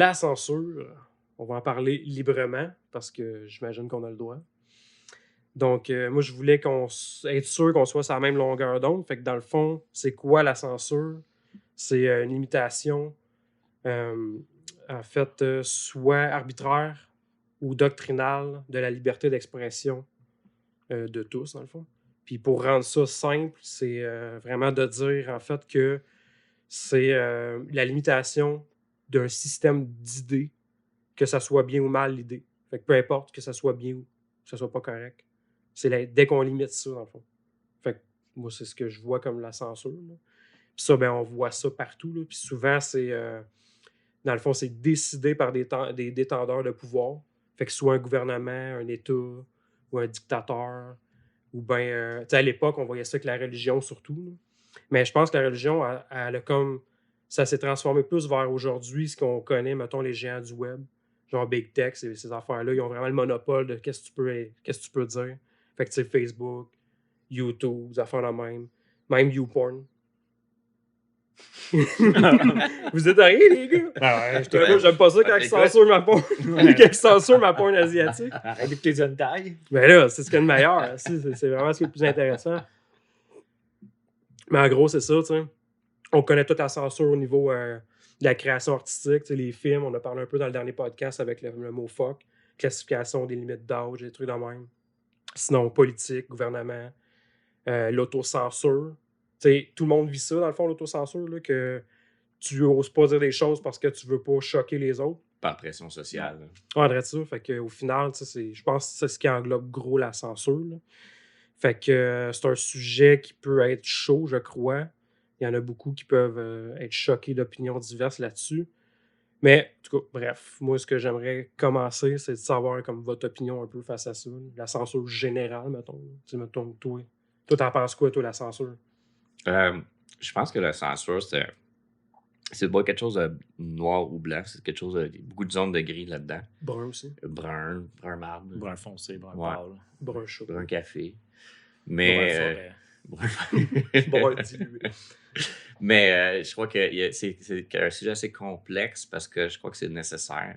la censure, on va en parler librement parce que j'imagine qu'on a le droit. Donc, moi, je voulais être sûr qu'on soit sur la même longueur d'onde. Fait que dans le fond, c'est quoi la censure? C'est une limitation, en fait, soit arbitraire ou doctrinale de la liberté d'expression de tous, dans le fond. Puis pour rendre ça simple, c'est vraiment de dire, en fait, que c'est la limitation d'un système d'idées, que ça soit bien ou mal l'idée. Fait que peu importe que ça soit bien ou que ça soit pas correct. Dès qu'on limite ça, dans le fond. Fait que moi, c'est ce que je vois comme la censure. Là. Puis ça, ben, on voit ça partout. Là. Puis souvent, dans le fond, c'est décidé par des détenteurs de pouvoir. Fait que ce soit un gouvernement, un État ou un dictateur. Ou bien, tu sais, à l'époque, on voyait ça avec la religion surtout. Là. Mais je pense que la religion, elle a comme. Ça s'est transformé plus vers aujourd'hui, ce qu'on connaît, mettons, les géants du web. Genre Big Tech, ces affaires-là, ils ont vraiment le monopole de qu'est-ce que tu peux dire. Fait que tu sais, Facebook, YouTube, des affaires la même YouPorn. Vous êtes à rien, les gars? Ah ouais, Moi, j'aime pas ça quand ils censurent ma porn. Quand ils censurent ma porn asiatique. Arrête d'écouter des hentai. Mais là, c'est ce qu'il y a de meilleur. C'est vraiment ce qui est le plus intéressant. Mais en gros, c'est ça, tu sais. On connaît toute la censure au niveau de la création artistique, les films. On a parlé un peu dans le dernier podcast avec le mot fuck, classification des limites d'âge, des trucs de même. Sinon, politique, gouvernement, l'autocensure. Tout le monde vit ça, dans le fond, l'autocensure, là, que tu n'oses pas dire des choses parce que tu veux pas choquer les autres. Par pression sociale. Ouais, on ça. Fait que, au final, je pense que c'est ce qui englobe gros la censure. Là. Fait que c'est un sujet qui peut être chaud, je crois. Il y en a beaucoup qui peuvent être choqués d'opinions diverses là-dessus. Mais, en tout cas, bref, moi, ce que j'aimerais commencer, c'est de savoir comme votre opinion un peu face à ça. La censure générale, mettons. Mettons, toi, t'en penses quoi, toi, la censure? Je pense que la censure, c'est pas quelque chose de noir ou blanc, c'est quelque chose de beaucoup de zones de gris là-dedans. Brun aussi. Brun marbre. Brun foncé, brun Ouais. pâle. Brun chaud. Brun café. Mais Brun forêt. Brun dilué. Mais je crois que c'est un sujet assez complexe parce que je crois que c'est nécessaire.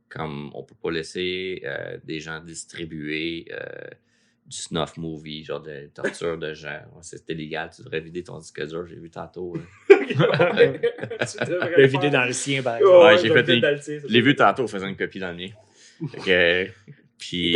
Comme on peut pas laisser des gens distribuer du snuff movie, genre de torture de gens. Ouais, c'est illégal, tu devrais vider ton disque dur, j'ai vu tantôt. Tu devrais le vider dans le sien, par exemple. Ouais, je l'ai vu tantôt, faisant une copie dans le mien. Puis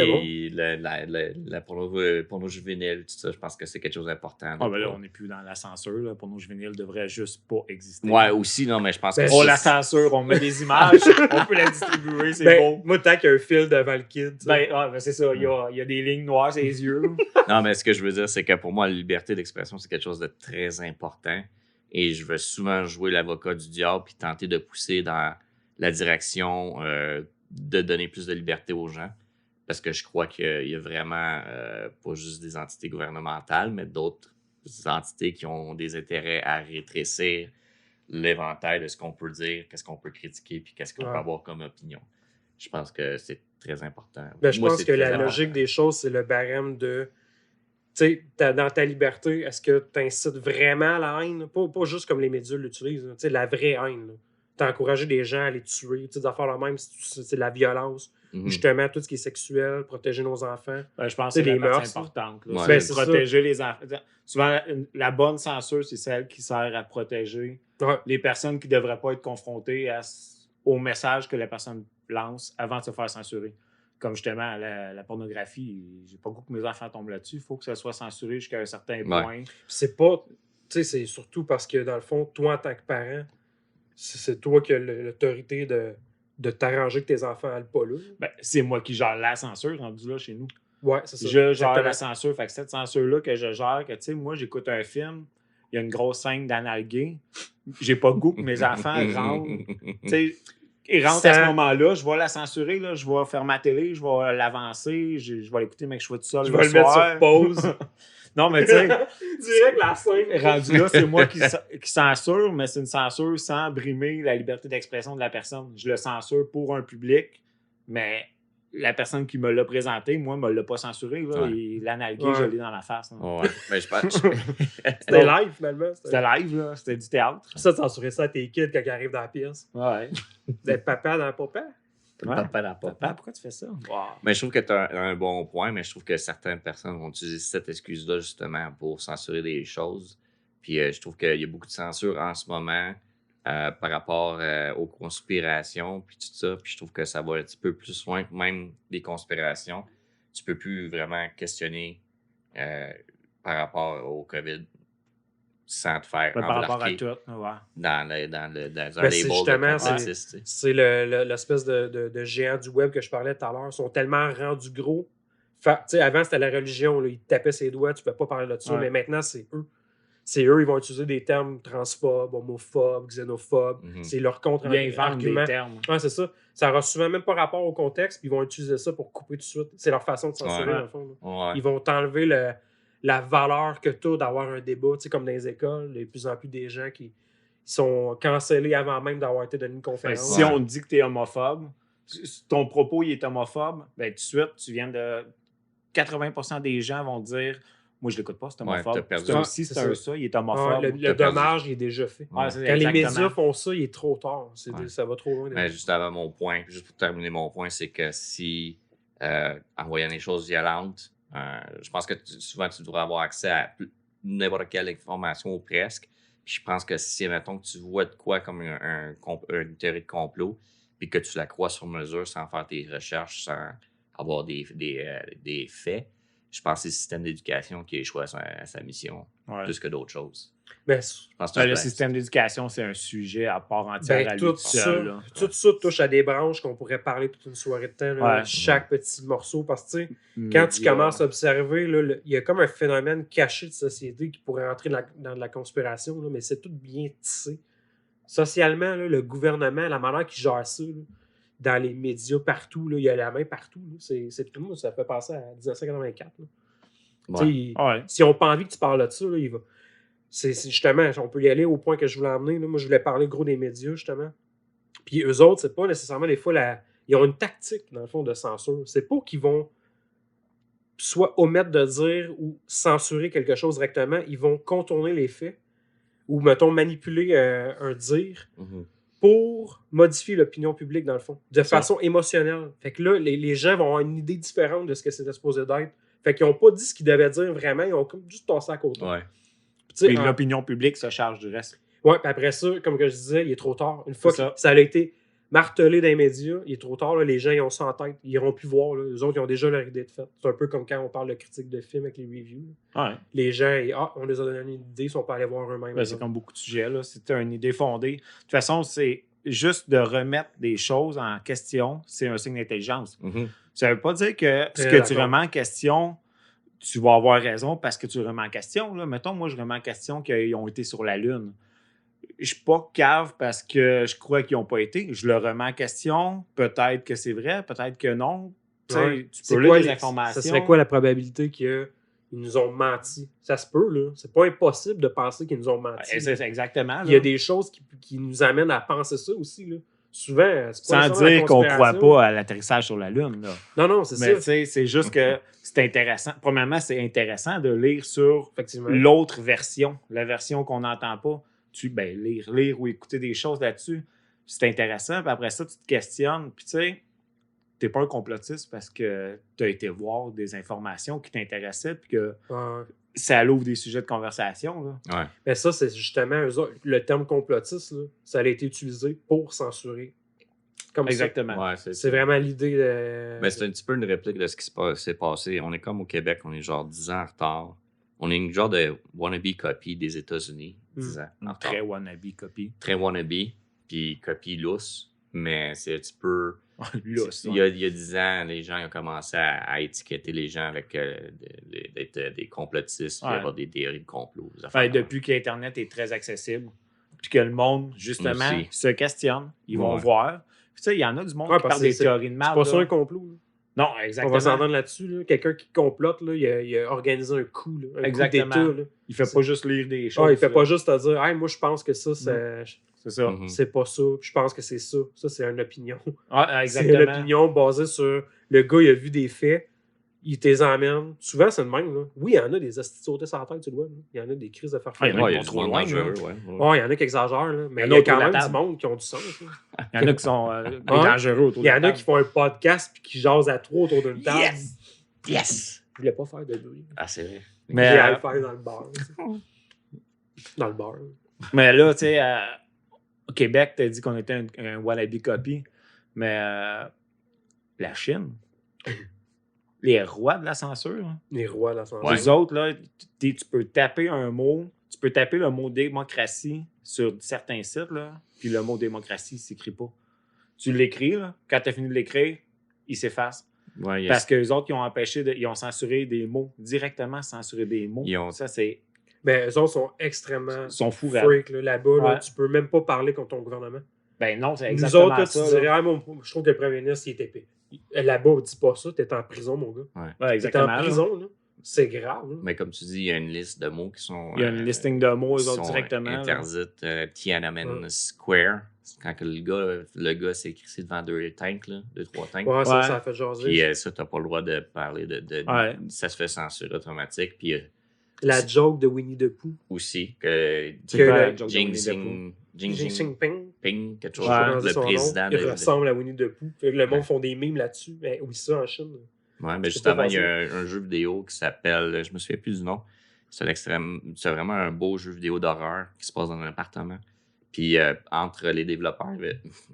la porno juvénile, tout ça, je pense que c'est quelque chose d'important. Ah, ben là, on n'est plus dans la censure. Là. Porno juvénile devrait juste pas exister. Ouais, aussi, non, mais je pense que on la censure, on met des images, on peut la distribuer, c'est bon. Moi, tant qu'il y a un fil devant le kid. Ben, c'est ça, il y a des lignes noires sur les yeux. Non, mais ce que je veux dire, c'est que pour moi, la liberté d'expression, c'est quelque chose de très important. Et je veux souvent jouer l'avocat du diable puis tenter de pousser dans la direction de donner plus de liberté aux gens. Parce que je crois qu'il y a vraiment pas juste des entités gouvernementales, mais d'autres entités qui ont des intérêts à rétrécir l'éventail de ce qu'on peut dire, qu'est-ce qu'on peut critiquer, puis qu'est-ce qu'on peut avoir comme opinion. Je pense que c'est très important. Ben, je pense que la logique des choses, c'est le barème de... Tu sais, dans ta liberté, est-ce que tu incites vraiment la haine? Pas juste comme les médias l'utilisent. Tu sais, la vraie haine. Tu as encouragé des gens à les tuer. Tu sais, des affaires la même, c'est de la violence. Justement, tout ce qui est sexuel, protéger nos enfants. Ben, je pense que c'est la partie importante. Ouais. Ben, c'est protéger les enfants. Souvent, la bonne censure, c'est celle qui sert à protéger les personnes qui ne devraient pas être confrontées au message que la personne lance avant de se faire censurer. Comme justement la pornographie, j'ai pas goût que mes enfants tombent là-dessus. Il faut que ça soit censuré jusqu'à un certain point. C'est pas... Tu sais, c'est surtout parce que, dans le fond, toi, en tant que parent, c'est toi qui as l'autorité de t'arranger que tes enfants n'aillent pas là. Ben, c'est moi qui gère la censure rendu là chez nous. Ouais, c'est ça. Je gère la censure. Fait que cette censure-là que je gère, que tu sais, moi, j'écoute un film, il y a une grosse scène d'anal gay. J'ai pas goût que mes enfants rentrent. Tu sais, ils rentrent à ce moment-là, je vais la censurer, là, je vais faire ma télé, je vais l'avancer, je vais l'écouter, mais que je sois tout seul je vais le mettre sur pause. Non, mais tu sais, direct la scène. Rendu là, c'est moi qui censure, mais c'est une censure sans brimer la liberté d'expression de la personne. Je le censure pour un public, mais la personne qui me l'a présenté, moi, me l'a pas censuré. Là, Ouais. et l'analgué, Ouais. je l'ai dans la face. Là. Ouais. Mais je pense. C'était live, finalement. C'était live, là. C'était du théâtre. Ça, censurer ça à tes kids quand ils arrivent dans la pièce. Ouais. D'être papa dans papa. Papa dans papa. Papa, pourquoi tu fais ça? Wow. Mais je trouve que tu as un bon point, mais je trouve que certaines personnes vont utiliser cette excuse-là justement pour censurer des choses. Puis je trouve qu'il y a beaucoup de censure en ce moment par rapport aux conspirations, puis tout ça. Puis je trouve que ça va un petit peu plus loin que même des conspirations. Tu peux plus vraiment questionner par rapport au COVID sans te faire Par rapport à embarquer tout. Ouais. dans un Ben, c'est label justement, de complotiste. tu sais. C'est l'espèce de géant du web que je parlais tout à l'heure. Ils sont tellement rendus gros. Avant, c'était la religion. Là, ils te tapaient ses doigts. Tu ne peux pas parler de ça. Ouais. Mais maintenant, c'est eux. C'est eux, ils vont utiliser des termes transphobes, homophobes, xénophobes. Mhm. C'est leur Ils inventent des contre-argument. termes. Ouais, c'est ça. Ça n'aura souvent même pas rapport au contexte, puis ils vont utiliser ça pour couper tout de suite. C'est leur façon de censurer, Ouais. dans le fond. Là. Ouais. Ils vont t'enlever la valeur que tu as d'avoir un débat. Tu sais, comme dans les écoles, il y a de plus en plus des gens qui sont cancellés avant même d'avoir été donné une Ben, conférence. si on te dit que tu es homophobe, ton propos il est homophobe, ben, tout de suite, tu viens de. 80% des gens vont dire moi, je l'écoute pas, c'est homophobe. t'as perdu. C'est un Ouais, ci, c'est c'est un ça. ça, il est Ouais, homophobe. le t'as perdu. dommage, il est déjà fait. Ouais, c'est Quand les exactement. médias font ça, il est trop tard. Ouais. Ça va trop loin. Mais juste avant mon point, juste pour terminer mon point, c'est que si, en voyant des choses violentes, je pense que souvent tu devrais avoir accès à n'importe quelle information ou presque. Puis je pense que si, mettons, que tu vois de quoi comme une théorie de complot, puis que tu la crois sur mesure sans faire tes recherches, sans avoir des faits, je pense que c'est le système d'éducation qui a échoué à sa mission, Ouais. plus que d'autres choses. Mais Je pense que Le système d'éducation, c'est un sujet à part entière à lui tout seul. Là. ça touche à des branches qu'on pourrait parler toute une soirée de temps. Là, Ouais. chaque petit morceau. Parce que tu sais, quand tu commences à observer, là, il y a comme un phénomène caché de société qui pourrait entrer dans de la conspiration, là, mais c'est tout bien tissé. Socialement, là, le gouvernement, la manière qu'ils gèrent ça, là, dans les médias partout, là, il y a la main partout. Là. C'est tout, ça fait penser à 1984. Là. Ouais. Tu sais, Ouais. s'ils n'ont pas envie que tu parles de ça, là, il va. C'est justement, on peut y aller au point que je voulais emmener. Là. Moi, je voulais parler gros des médias, justement. Puis eux autres, c'est pas nécessairement des fois ils ont une tactique, dans le fond, de censure. C'est pas qu'ils vont soit omettre de dire ou censurer quelque chose directement, ils vont contourner les faits ou, mettons, manipuler un dire Mhm. pour modifier l'opinion publique, dans le fond, de Ça. façon émotionnelle. Fait que là, les gens vont avoir une idée différente de ce que c'était supposé d'être. Fait qu'ils n'ont pas dit ce qu'ils devaient dire vraiment, ils ont comme juste tassé à côté. Ouais. Tu sais, Puis l'opinion publique se charge du reste. ouais, puis après ça, comme que je disais, il est trop tard. Une fois C'est que ça. ça a été martelé dans les médias, il est trop tard. Là, les gens, ils ont ça en tête. Ils n'iront plus voir. Là. Les autres, ils ont déjà leur idée de fait. C'est un peu comme quand on parle de critique de film avec les reviews. Ouais. Les gens, on les a donné une idée, ils sont pas allés voir eux-mêmes. Ben, c'est comme beaucoup de sujets. Là. C'est une idée fondée. De toute façon, c'est juste de remettre des choses en question, c'est un signe d'intelligence. Mhm. Ça ne veut pas dire que ce Très que tu d'accord. remets en question, tu vas avoir raison parce que tu le remets en question. Là. Mettons, moi, je remets en question qu'ils ont été sur la Lune. Je ne suis pas cave parce que je crois qu'ils n'ont pas été. Je le remets en question. Peut-être que c'est vrai, peut-être que non. Tu sais, Ouais. tu C'est peux lire quoi des informations. Ça serait quoi la probabilité qu'ils nous ont menti? Ça se peut, là. C'est pas impossible de penser qu'ils nous ont menti. Ouais, c'est exactement. Il y a là. des choses qui nous amènent à penser ça aussi, là. Souvent, c'est Sans pas nécessairement la dire qu'on ne croit conspiration. pas à l'atterrissage sur la Lune. Là. Non, c'est Mais tu ça. sais, c'est juste que c'est intéressant. Premièrement, c'est intéressant de lire sur Effectivement. l'autre version, la version qu'on n'entend pas. Lire ou écouter des choses là-dessus, c'est intéressant. Puis après ça, tu te questionnes. Puis tu sais, t'es pas un complotiste parce que tu as été voir des informations qui t'intéressaient puis que Ouais. ça ouvre des sujets de conversation. Là. Ouais. Mais ça, c'est justement eux autres, le terme complotiste, là, ça a été utilisé pour censurer. Comme Exactement. Ouais, ça. C'est vraiment l'idée de. Mais c'est un petit peu une réplique de ce qui s'est passé. On est comme au Québec, on est genre 10 ans en retard. On est une genre de wannabe copie des États-Unis, 10 ans en retard. Très wannabe copie. Très wannabe, puis copie lousse. Mais c'est un petit peu. Lousse, Il y a 10 ans, les gens ont commencé à étiqueter les gens avec d'être des complotistes, puis Ouais. avoir des théories de complot. des affaires Fait, de même. depuis qu'Internet est très accessible, puis que le monde, justement, Aussi. se questionne, ils vont Ouais. voir. Puis, tu sais, il y en a du monde Ouais, qui parce parle que des théories de C'est mal. pas là. ça un complot. Là. Non, On exactement. va s'entendre là-dessus. Là. Quelqu'un qui complote, là, il a organisé un coup. Là, un Exactement. coup d'État. Là. Il fait pas juste lire des choses. Ah, il fait là. pas juste te dire hey, moi je pense que ça, C'est ça. C'est pas ça. Puis je pense que c'est ça. Ça, c'est une opinion. Ah, C'est exactement. une opinion basée sur le gars, il a vu des faits, il t'es emmène. Souvent, c'est le même. Là. Oui, il y en a des astuces sautés sur la tête, tu le vois. Là. Il y en a des crises de faire Ah, il y en a Ouais, qui il y a vont du trop monde loin. dangereux, là. ouais. Il y en a qui exagèrent, là. Mais Il il y y en a a autour quand de la même du table. monde qui ont du sens. Là. Il y en a qui sont des Ouais. dangereux autour Il y de en la a table. qui font un podcast puis qui jasent à trois autour d'une table. Yes! Je voulais pas faire de bruit. Ah, c'est vrai. Mais, J'ai à le faire dans le bar. Tu sais. Dans le bar. Mais là, tu sais, au Québec, tu as dit qu'on était un wannabe copy, mais la Chine, les rois de la censure, hein. Les rois de la censure. Ouais. Les autres, là, tu peux taper un mot, tu peux taper le mot démocratie sur certains sites, là, puis le mot démocratie ne s'écrit pas. Tu l'écris, là, quand tu as fini de l'écrire, il s'efface. Ouais, Parce que les autres, ils ont censuré des mots, directement censuré des mots. Ça, c'est. Ben, eux autres sont extrêmement Ils sont fous, freak là-bas. Là, Ouais. tu peux même pas parler contre ton gouvernement. Ben non, c'est Nous exactement autres, là, ça. tu dirais, je trouve que le premier ministre, il est épais. Là-bas, dis pas ça, t'es en prison, mon gars. Ouais, T'es exactement. en prison, là. C'est grave. Là. Mais comme tu dis, il y a une liste de mots qui sont. Il y a une listing de mots, eux qui autres, sont directement. là. interdites. Tiananmen Ouais. Square. C'est quand que le gars s'est crissé devant deux tanks, là, trois tanks. Ouais, ça, Ouais. ça a fait jaser. Puis ça, t'as pas le droit de parler Ouais. ça se fait censurer automatique. Puis La joke de Winnie the Pooh. aussi que C'est quoi la le joke de Jing Winnie the Pooh? Xi Jinping. Jinping, quelque chose, Ouais. Je sais pas le son nom. président Il ressemble à Winnie the Pooh. Fait que le monde font des mimes là-dessus. Mais oui, ça en Chine. Ouais, mais C'est justement, pas il y a un jeu vidéo qui s'appelle, je me souviens plus du nom, c'est vraiment un beau jeu vidéo d'horreur qui se passe dans un appartement. Puis entre les développeurs,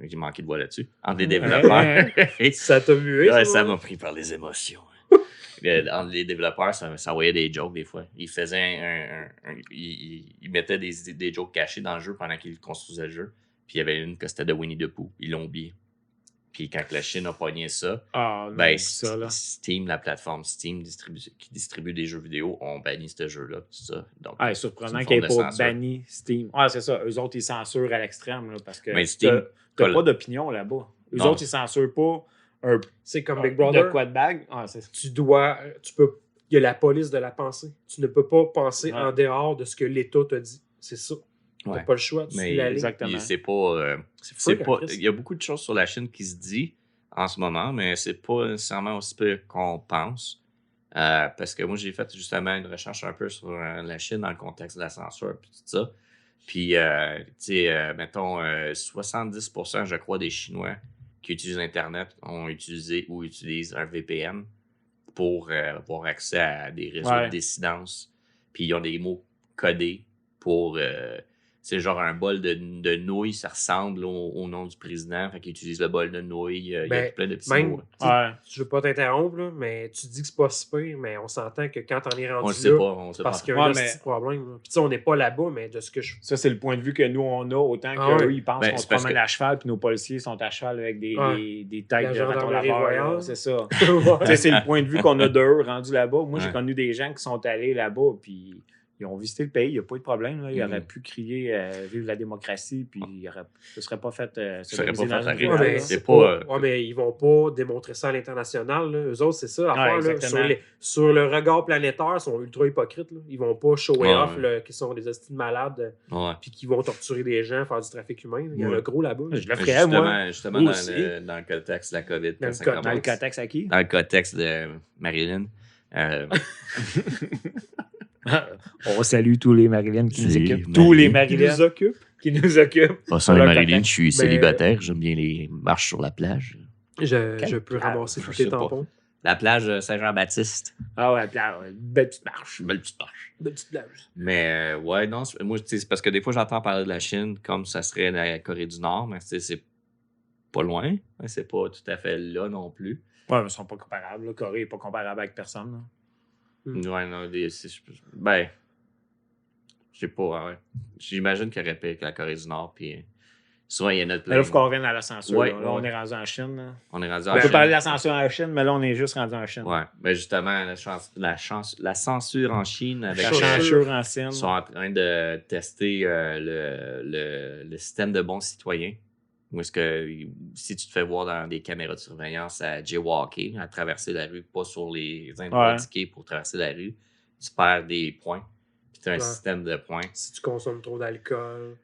j'ai manqué de voix là-dessus, entre les développeurs, Ça t'a mué, ouais, ça? ça m'a pris par les émotions. Entre les développeurs, ça envoyait des jokes des fois. Ils faisaient ils mettaient des jokes cachés dans le jeu pendant qu'ils construisaient le jeu. Puis il y avait une que c'était de Winnie the Pooh. Ils l'ont oublié. Puis quand la Chine a pogné ça, Ah, non, ben, ça, là. Steam, la plateforme Steam qui distribue des jeux vidéo, ont banni ce jeu-là. Tout ça. Donc, Ah, c'est surprenant une qu'il n'y ait forme de pas censure. banni Steam. Ah, c'est ça. Eux autres, ils censurent à l'extrême, là, parce que Mais Steam t'as colle. pas d'opinion là-bas. Eux Non. autres, ils censurent pas un C'est comme Big Brother. de quoi de bague. Ah, c'est Il y a la police de la pensée. Tu ne peux pas penser Ouais. en dehors de ce que l'État t'a dit. C'est ça. T'as Ouais. pas le choix. Tu suis Mais la ligne. exactement. C'est pas. C'est c'est freak, pas en Christ. il y a beaucoup de choses sur la Chine qui se dit en ce moment, mais c'est pas nécessairement aussi peu qu'on pense. Parce que moi, j'ai fait justement une recherche un peu sur la Chine dans le contexte de la censure et tout ça. Puis, tu sais, mettons, 70%, je crois, des Chinois qui utilisent Internet ont utilisé ou utilisent un VPN pour avoir accès à des réseaux Ouais. de dissidence. Puis, ils ont des mots codés pour... c'est genre un bol de nouilles, ça ressemble au nom du président. Fait qu'ils utilisent le bol de nouilles. Il y a Ben, plein de petits même- mots. Ouais. Je veux pas t'interrompre, là, mais tu dis que c'est pas si pire, mais on s'entend que quand on est rendu On le là, sait pas. On le sait parce pas. qu'il y a un Ouais, mais- petit problème. Là. Puis tu sais, on n'est pas là-bas, mais de ce que je... Ça, c'est le point de vue que nous, on a, autant Ah qu'eux, ouais. ils pensent Ben, qu'on c'est se parce promène que- à cheval, puis nos policiers sont à cheval avec des têtes La de gendarmerie raton laveur. royale. C'est ça. Ouais. Tu sais, c'est le point de vue qu'on a d'eux rendus là-bas. Moi, j'ai Ouais. connu des gens qui sont allés là-bas, puis ils ont visité le pays, il n'y a pas eu de problème. Là. Ils auraient pu crier vive la démocratie, puis ils ne seraient pas fait Ça serait pas sodomiser fait dans une arrêter. Ouais, ruelle, mais, là. c'est pas, pas, ouais, mais ils vont pas démontrer ça à l'international. Là. Eux autres, c'est ça l'affaire. Ouais, là. exactement. Sur le regard planétaire, ils sont ultra hypocrites. Là. Ils vont pas show Ouais, off ouais. là, qu'ils sont des hosties de malades Ouais. puis qu'ils vont torturer des gens, faire du trafic humain. Il y en a Ouais. gros là-bas. Je le Mais ferais, moi. justement Moi dans aussi. dans le contexte de la COVID, Dans quand le ça co- commence. Dans le contexte à qui? Dans le contexte de Marilyn. On salue tous les Marilyn qui nous C'est occupent. Tous les Qui Marilyn nous occupent. qui nous occupent. Passant Leur Marilyn, contexte. je suis célibataire, j'aime bien les marches sur la plage. Je peux ramasser je tous sais tes pas. tampons. La plage Saint-Jean-Baptiste. Ah ouais, puis là, une belle petite marche. Belle petite marche. De petites plages. Mais ouais, non, moi, tu sais, c'est parce que des fois, j'entends parler de la Chine comme ça serait la Corée du Nord, mais tu sais, c'est pas loin. C'est pas tout à fait là non plus. Ouais, mais ils sont pas comparables. La Corée n'est pas comparable avec personne. Là. Ouais, non, ben, je sais pas, ouais. J'imagine qu'il y aurait pire que la Corée du Nord, puis souvent, il y a notre Mais là, il faut qu'on revienne à la censure. Ouais, là. Là, ouais. on est rendu en Chine. Là. On est rendu On en peut Chine. parler de la censure en Chine, mais là, on est juste rendu en Chine. Ouais, ben justement, la censure en Chine avec La Chaussure. censure en Chine. Ils sont en train de tester le système de bons citoyens. Où est-ce que si tu te fais voir dans des caméras de surveillance à jaywalker, à traverser la rue, pas sur les endroits indiqués pour traverser la rue, tu perds des points. Puis tu as un Ouais. système de points. Si tu consommes trop d'alcool.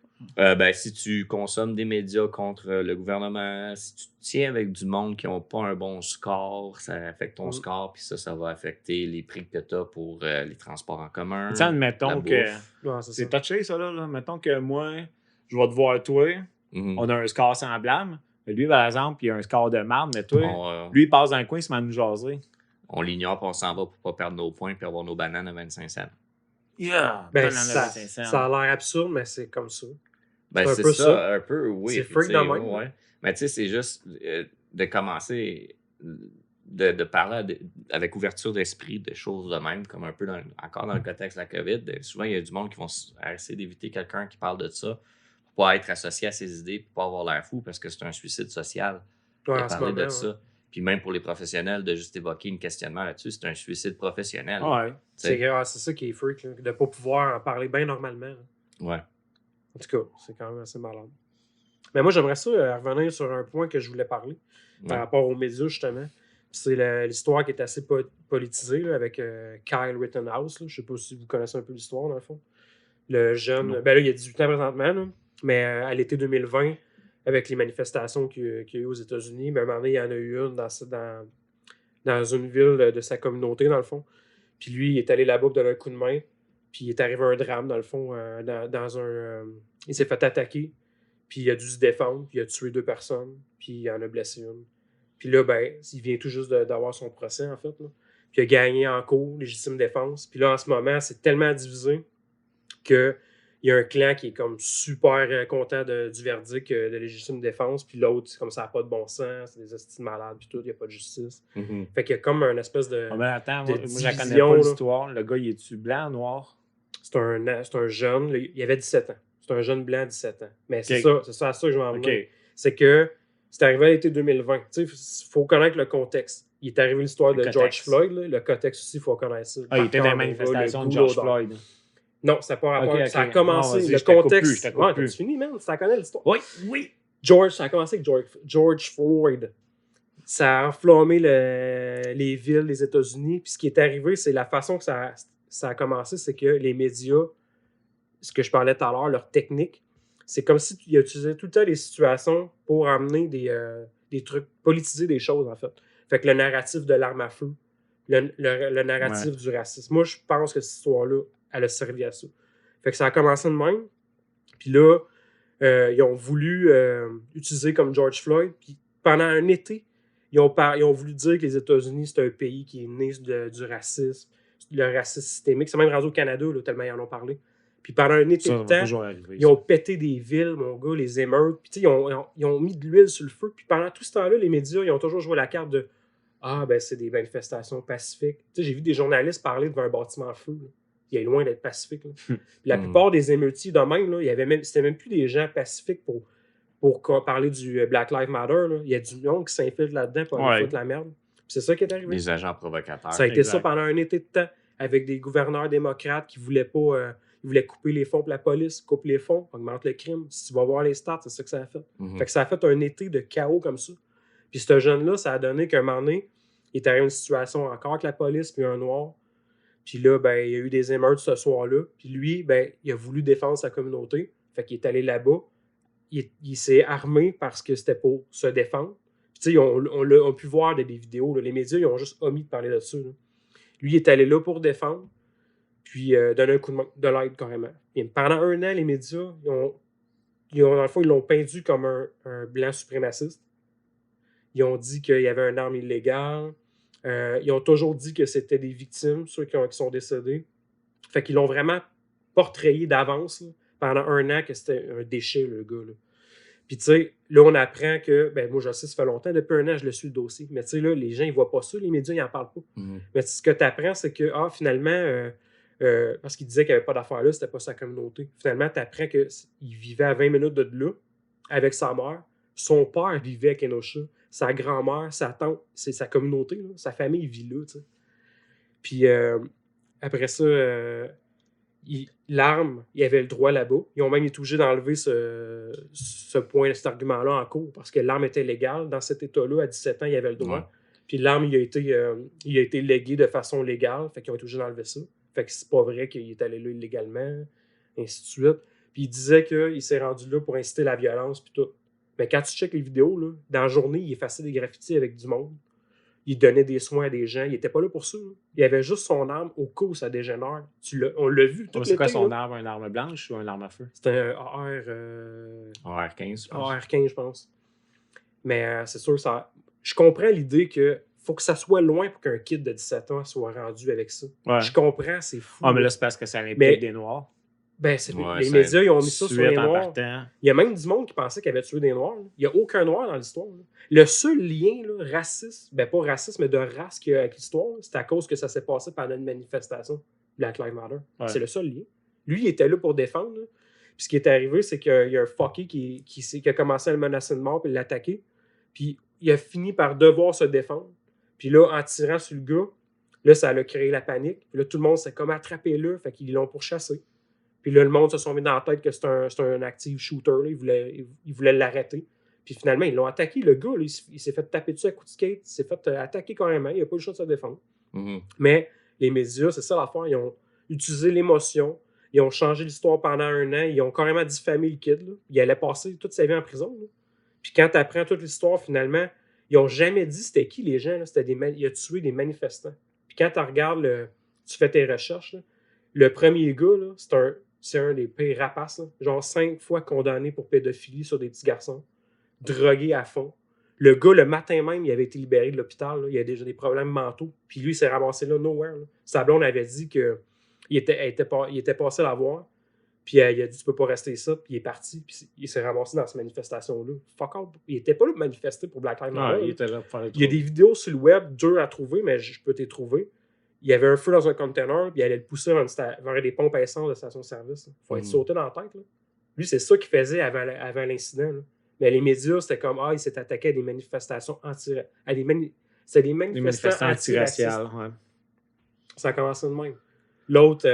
Si tu consommes des médias contre le gouvernement, si tu te tiens avec du monde qui n'ont pas un bon score, ça affecte ton score, puis ça va affecter les prix que tu as pour les transports en commun. Tiens, admettons que c'est touché, ça, là. Mettons que moi, je vais te voir toi, on a un score semblable, mais lui, par exemple, il a un score de marde, mais toi, lui, il passe dans le coin, il se met à nous jaser. On l'ignore, puis on s'en va pour pas perdre nos points, puis avoir nos bananes à 25 cents. Yeah! Ça a l'air absurde, mais c'est comme ça. C'est ça, un peu, oui. C'est freak de même. Ouais. Mais tu sais, c'est juste de commencer, de parler avec ouverture d'esprit de choses de même, comme un peu encore dans le contexte de la COVID. Souvent, il y a du monde qui vont essayer d'éviter quelqu'un qui parle de ça pour pas être associé à ses idées, pour pas avoir l'air fou, parce que c'est un suicide social de parler de ça. Puis même pour les professionnels, de juste évoquer un questionnement là-dessus, c'est un suicide professionnel. Ouais. C'est ça qui est freak, là, de ne pas pouvoir en parler bien normalement. Là. Ouais. En tout cas, c'est quand même assez malade. Mais moi, j'aimerais ça revenir sur un point que je voulais parler par rapport aux médias, justement. C'est l'histoire qui est assez politisée là, avec Kyle Rittenhouse. Là. Je ne sais pas si vous connaissez un peu l'histoire, dans le fond. Le jeune, là, il a 18 ans présentement, là, mais à l'été 2020, avec les manifestations qu'il y a eu aux États-Unis, à un moment donné, il y en a eu une dans une ville de sa communauté, dans le fond. Puis lui, il est allé là-bas pour donner un coup de main. Puis il est arrivé un drame, dans le fond, il s'est fait attaquer. Puis il a dû se défendre. Puis il a tué 2 personnes. Puis il en a blessé une. Puis là, il vient tout juste d'avoir son procès, en fait. Là. Puis il a gagné en cours, légitime défense. Puis là, en ce moment, c'est tellement divisé qu'il y a un clan qui est comme super content du verdict de légitime défense. Puis l'autre, c'est comme ça n'a pas de bon sens. C'est des hosties malades. Puis tout, il n'y a pas de justice. Fait qu'il y a comme une espèce de. Attends, moi, je la connais pas l'histoire. Le gars, il est-tu blanc ou noir? C'est un jeune. Il avait 17 ans. C'est un jeune blanc de 17 ans. Mais c'est ça à ça que je vais en venir. C'est que c'est arrivé à l'été 2020. Il faut connaître le contexte. Il est arrivé l'histoire de George Floyd. Là. Le contexte aussi, il faut connaître ça. Il était dans la manifestation de George Floyd. Non, ça n'a pas rapport. Ça a commencé. Le contexte. Tu finis, man. Tu connais l'histoire. Oui. Ça a commencé avec George Floyd. Ça a enflammé les villes des États-Unis. Puis ce qui est arrivé, c'est la façon que ça a commencé, c'est que les médias, ce que je parlais tout à l'heure, leur technique, c'est comme s'ils utilisaient tout le temps les situations pour amener des trucs, politiser des choses, en fait. Fait que le narratif de l'arme à feu, le narratif du racisme. Moi, je pense que cette histoire-là, elle a servi à ça. Fait que ça a commencé de même. Puis là, ils ont voulu utiliser comme George Floyd. Puis pendant un été, ils ont voulu dire que les États-Unis, c'est un pays qui est né du racisme, le racisme systémique. C'est même rendu au Canada, là, tellement ils en ont parlé. Puis pendant un été de temps, ils ont pété des villes, mon gars, les émeutes. Puis ils ont mis de l'huile sur le feu. Puis pendant tout ce temps-là, les médias, ils ont toujours joué la carte de « Ah, ben c'est des manifestations pacifiques. » J'ai vu des journalistes parler devant un bâtiment en feu. Là. Il est loin d'être pacifique. Là. Puis la plupart des émeutiers de même, là, c'était même plus des gens pacifiques pour parler du Black Lives Matter. Là. Il y a du monde qui s'infiltre là-dedans pour aller foutre la merde. Puis c'est ça qui est arrivé. Des agents provocateurs. Ça a été ça pendant un été de temps avec des gouverneurs démocrates qui voulaient pas... ils voulaient couper les fonds pour la police, coupe les fonds, augmente le crime. Si tu vas voir les stats, c'est ça que ça a fait. Fait que ça a fait un été de chaos comme ça. Puis ce jeune-là, ça a donné qu'un moment donné, il est arrivé une situation encore avec la police, puis un noir. Puis là, il y a eu des émeutes ce soir-là. Puis lui, il a voulu défendre sa communauté. Fait qu'il est allé là-bas. Il s'est armé parce que c'était pour se défendre. Puis tu sais, on a pu voir des vidéos. Là. Les médias, ils ont juste omis de parler de ça. Là. Lui, il est allé là pour défendre. Puis donner un coup de main, de l'aide carrément. Et pendant un an, les médias, dans le fond, ils l'ont peindu comme un blanc suprémaciste. Ils ont dit qu'il y avait une arme illégale. Ils ont toujours dit que c'était des victimes, ceux qui sont décédés. Fait qu'ils l'ont vraiment portrayé d'avance là, pendant un an que c'était un déchet, le gars. Là. Puis tu sais, là, on apprend que, moi je sais, ça fait longtemps, depuis un an, je le suis le dossier. Mais tu sais, là, les gens, ils voient pas ça, les médias, ils en parlent pas. Mais ce que tu apprends, c'est que, finalement... parce qu'il disait qu'il n'y avait pas d'affaires là, c'était pas sa communauté. Finalement, tu apprends qu'il vivait à 20 minutes de là, avec sa mère. Son père vivait à Kenosha. Sa grand-mère, sa tante, c'est sa communauté. Là. Sa famille vit là. T'sais. Puis après ça, l'arme, il avait le droit là-bas. Ils ont même été obligés d'enlever cet argument-là en cours parce que l'arme était légale. Dans cet état-là, à 17 ans, il avait le droit. Ouais. Puis l'arme, il a été légué de façon légale. Fait qu'ils ont été obligés d'enlever ça. Fait que c'est pas vrai qu'il est allé là illégalement, ainsi de suite. Puis il disait qu'il s'est rendu là pour inciter la violence, puis tout. Mais quand tu checkes les vidéos, là, dans la journée, il effaçait des graffitis avec du monde. Il donnait des soins à des gens. Il était pas là pour ça. Là. Il avait juste son arme au cas où ça dégénère. On l'a vu tout C'est quoi son là. arme? Une arme blanche ou une arme à feu? C'était un AR-15, je pense. AR-15, je pense. Mais c'est sûr, je comprends l'idée que faut que ça soit loin pour qu'un kid de 17 ans soit rendu avec ça. Ouais. Je comprends, c'est fou. Ah, mais là, c'est parce que ça implique des Noirs. Ben, les médias, ils ont mis ça sur les Noirs. Il y a même du monde qui pensait qu'il avait tué des Noirs. Là. Il n'y a aucun Noir dans l'histoire. Là. Le seul lien là, raciste, ben pas raciste, mais de race qu'il y a avec l'histoire, c'est à cause que ça s'est passé pendant une manifestation Black Lives Matter. Ouais. C'est le seul lien. Lui, il était là pour défendre. Là. Puis ce qui est arrivé, c'est qu'il y a un fucké qui a commencé à le menacer de mort et l'attaquer. Puis il a fini par devoir se défendre. Puis là, en tirant sur le gars, là, ça a créé la panique. Puis là, tout le monde s'est comme attrapé là, fait qu'ils l'ont pourchassé. Puis là, le monde se sont mis dans la tête que c'est un active shooter. Là. Ils voulaient l'arrêter. Puis finalement, ils l'ont attaqué. Le gars, là, il s'est fait taper dessus à coups de skate. Il s'est fait attaquer carrément. Il n'a pas eu le choix de se défendre. Mm-hmm. Mais les médias, c'est ça l'affaire. Ils ont utilisé l'émotion. Ils ont changé l'histoire pendant 1 an. Ils ont carrément diffamé le kid. Là. Il allait passer toute sa vie en prison. Là. Puis quand tu apprends toute l'histoire, finalement, ils n'ont jamais dit c'était qui les gens. Là. Il a tué des manifestants. Puis quand tu regardes, tu fais tes recherches, là, le premier gars, là, c'est un des pires rapaces. Là. Genre 5 fois condamné pour pédophilie sur des petits garçons. Drogué à fond. Le gars, le matin même, il avait été libéré de l'hôpital. Là. Il a déjà des problèmes mentaux. Puis lui, il s'est ramassé là, nowhere. Là. Sa blonde avait dit qu'il était passé la voir. Puis il a dit, tu peux pas rester ça. Puis il est parti. Puis il s'est ramassé dans cette manifestation-là. Fuck off. Il était pas là pour manifester pour Black Lives Matter. Il était là pour faire les il y a des vidéos sur le web, dures à trouver, mais je peux les trouver. Il y avait un feu dans un container, puis il allait le pousser vers des pompes à essence de station-service. Il faut être sauté dans la tête. Là. Lui, c'est ça qu'il faisait avant l'incident. Là. Mais les médias, c'était comme, il s'est attaqué à des manifestations c'était des manifestants antiraciales. Ouais. Ça a commencé de même. L'autre,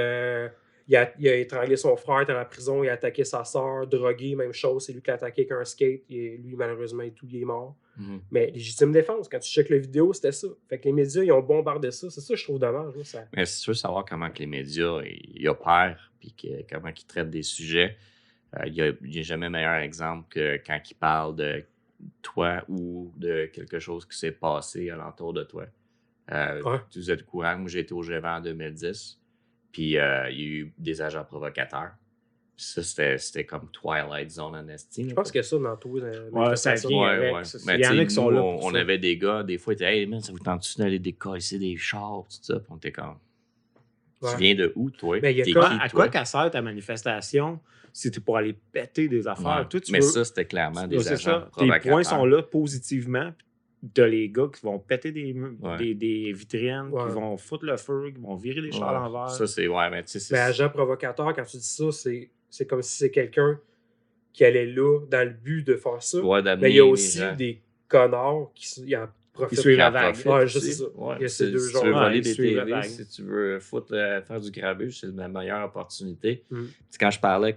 il a étranglé son frère, il était dans la prison, il a attaqué sa soeur, drogué, même chose. C'est lui qui l'a attaqué avec un skate. Lui, malheureusement, il est mort. Mm-hmm. Mais légitime défense, quand tu checkes la vidéo, c'était ça. Fait que les médias, ils ont bombardé ça. C'est ça que je trouve dommage. Là, ça. Mais c'est sûr de savoir comment que les médias ils opèrent puis comment ils traitent des sujets. Il n'y a jamais meilleur exemple que quand ils parlent de toi ou de quelque chose qui s'est passé alentour de toi. Vous êtes au courant, moi j'ai été au G20 en 2010, puis il y a eu des agents provocateurs. Ça, c'était comme Twilight Zone en estime. Je pense que ça, dans tout. Ça vient avec. Mais il y en a qui sont là. On avait des gars, des fois, ils disaient, hey, man, ça vous tente-tu d'aller décasser des chars, tout ça? Puis on était comme. Tu viens de où, toi? Ben, à quoi qu'elle sert ta manifestation? C'était pour aller péter des affaires. Ouais. Toi, mais ça, c'était clairement des agents provocateurs. Tes points sont là positivement. T'as les gars qui vont péter des vitrines, qui vont foutre le feu, qui vont virer des chars à l'envers. Ça, c'est. Ouais, mais tu sais. Mais agent provocateur, quand tu dis ça, c'est comme si c'est quelqu'un qui allait là dans le but de faire ça. Mais il y a aussi des connards qui en profitent. Qui suivent la vague. Ouais, juste ça. Ouais, il y a ces deux genres. Si tu veux voler des TV, si tu veux faire du grabuge, c'est la meilleure opportunité. Quand je parlais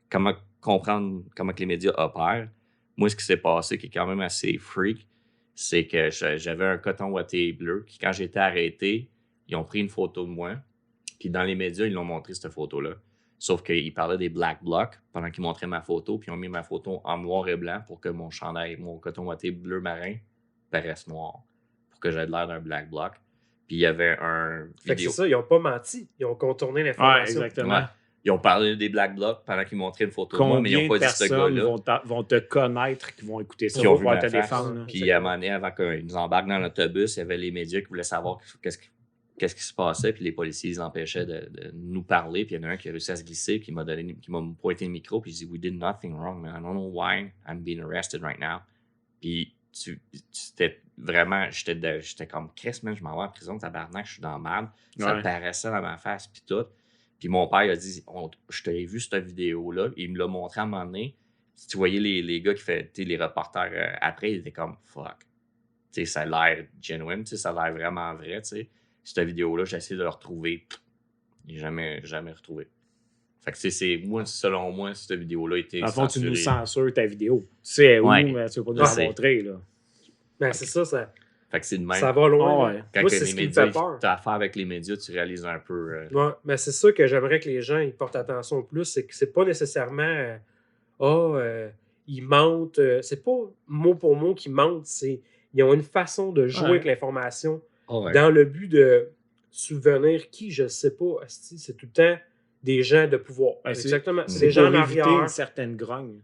comment comprendre comment que les médias opèrent, moi, ce qui s'est passé, qui est quand même assez freak, c'est que j'avais un coton ouaté bleu qui, quand j'étais arrêté, ils ont pris une photo de moi. Puis dans les médias, ils l'ont montré, cette photo-là. Sauf qu'ils parlaient des Black Blocs pendant qu'ils montraient ma photo, puis ils ont mis ma photo en noir et blanc pour que mon chandail, mon coton ouaté bleu marin, paraisse noir. Pour que j'aie l'air d'un Black Bloc. Puis il y avait un fait vidéo. Que c'est ça, ils n'ont pas menti. Ils ont contourné l'information. Ouais, exactement. Ouais. Ils ont parlé des Black Blocs pendant qu'ils montraient une photo de moi, mais ils n'ont pas dit ce gars-là. Vont te connaître, qui vont écouter ça, qui vont pouvoir te défendre. Puis à un moment donné, avant qu'ils nous embarquent dans l'autobus, il y avait les médias qui voulaient savoir qu'est-ce qui se passait, puis les policiers les empêchaient de nous parler. Puis il y en a un qui a réussi à se glisser, puis qui m'a pointé le micro, puis il dit « We did nothing wrong, man. I don't know why I'm being arrested right now. » Puis c'était vraiment, j'étais comme « Chris, man, je m'en vais en prison, tabarnak, je suis dans la merde. » Ça me paraissait dans ma face, puis tout. Puis mon père il a dit « Je t'ai vu cette vidéo-là. » Il me l'a montré à un moment donné. Tu voyais les gars qui faisaient les reporters après, ils étaient comme « Fuck. » Ça a l'air genuine, ça a l'air vraiment vrai, t'sais. Cette vidéo-là, j'ai essayé de le retrouver. Je l'ai jamais retrouvé. Fait que moi, selon moi, cette vidéo-là était censurée. En fond, tu nous censures ta vidéo. Tu sais où, mais tu ne veux pas nous la montrer. Là. Ben, c'est ça. Fait que c'est de même. Ça va loin. Oh, ouais. Quand Moi, que c'est les ce qui me médias, fait peur. t'as affaire avec les médias, tu réalises un peu. Ouais, mais c'est ça que j'aimerais que les gens ils portent attention plus, c'est que c'est pas nécessairement ils mentent, c'est pas mot pour mot qu'ils mentent, c'est ils ont une façon de jouer avec l'information dans le but de subvenir qui, je sais pas, asti, c'est tout le temps des gens de pouvoir. Exactement, c'est des gens en éviter arrière. une certaine grogne.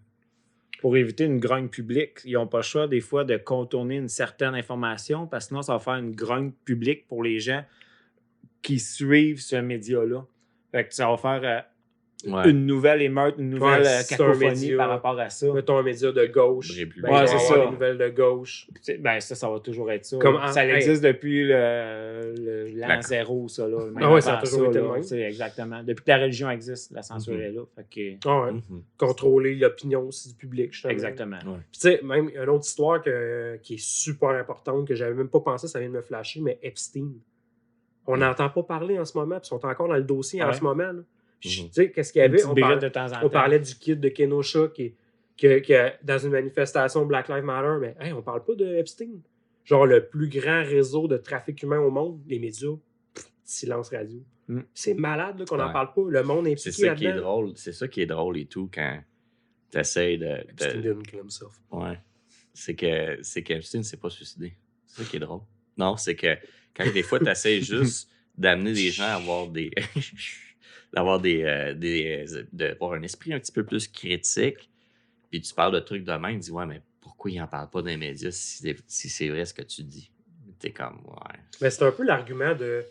Pour éviter une grogne publique, ils n'ont pas le choix des fois de contourner une certaine information parce que sinon ça va faire une grogne publique pour les gens qui suivent ce média-là. Fait que ça va faire une nouvelle émeute, une nouvelle cacophonie par rapport à ça. Mettons un média de gauche. C'est ça. Des nouvelles de gauche. Ben ça va toujours être ça. Comme ça existe depuis l'an zéro, ça. Là. Ah ouais, ça a toujours été le même. Exactement. Depuis que la religion existe, la censure est là. Fait que... Contrôler l'opinion aussi du public, justement. Exactement. Puis tu sais, même une autre histoire qui est super importante, que j'avais même pas pensé, ça vient de me flasher, mais Epstein. On n'entend pas parler en ce moment, puis ils sont encore dans le dossier en ce moment. Là. Tu sais, qu'est-ce qu'il y avait? On parlait du kid de Kenosha qui dans une manifestation Black Lives Matter, mais hey, on parle pas de Epstein. Genre le plus grand réseau de trafic humain au monde, les médias, silence radio. C'est malade là, qu'on n'en parle pas. Le monde est impliqué c'est ça qui est drôle. C'est ça qui est drôle et tout quand tu essaies de. Epstein didn't kill himself. Ouais. C'est qu'Epstein s'est pas suicidé. C'est ça qui est drôle. Non, c'est que quand des fois tu essaies juste d'amener des gens à avoir d'avoir d'avoir un esprit un petit peu plus critique, puis tu parles de trucs de même, tu dis, ouais, mais pourquoi ils n'en parlent pas dans les médias si c'est vrai ce que tu dis? T'es comme, ouais. Mais c'est un peu l'argument de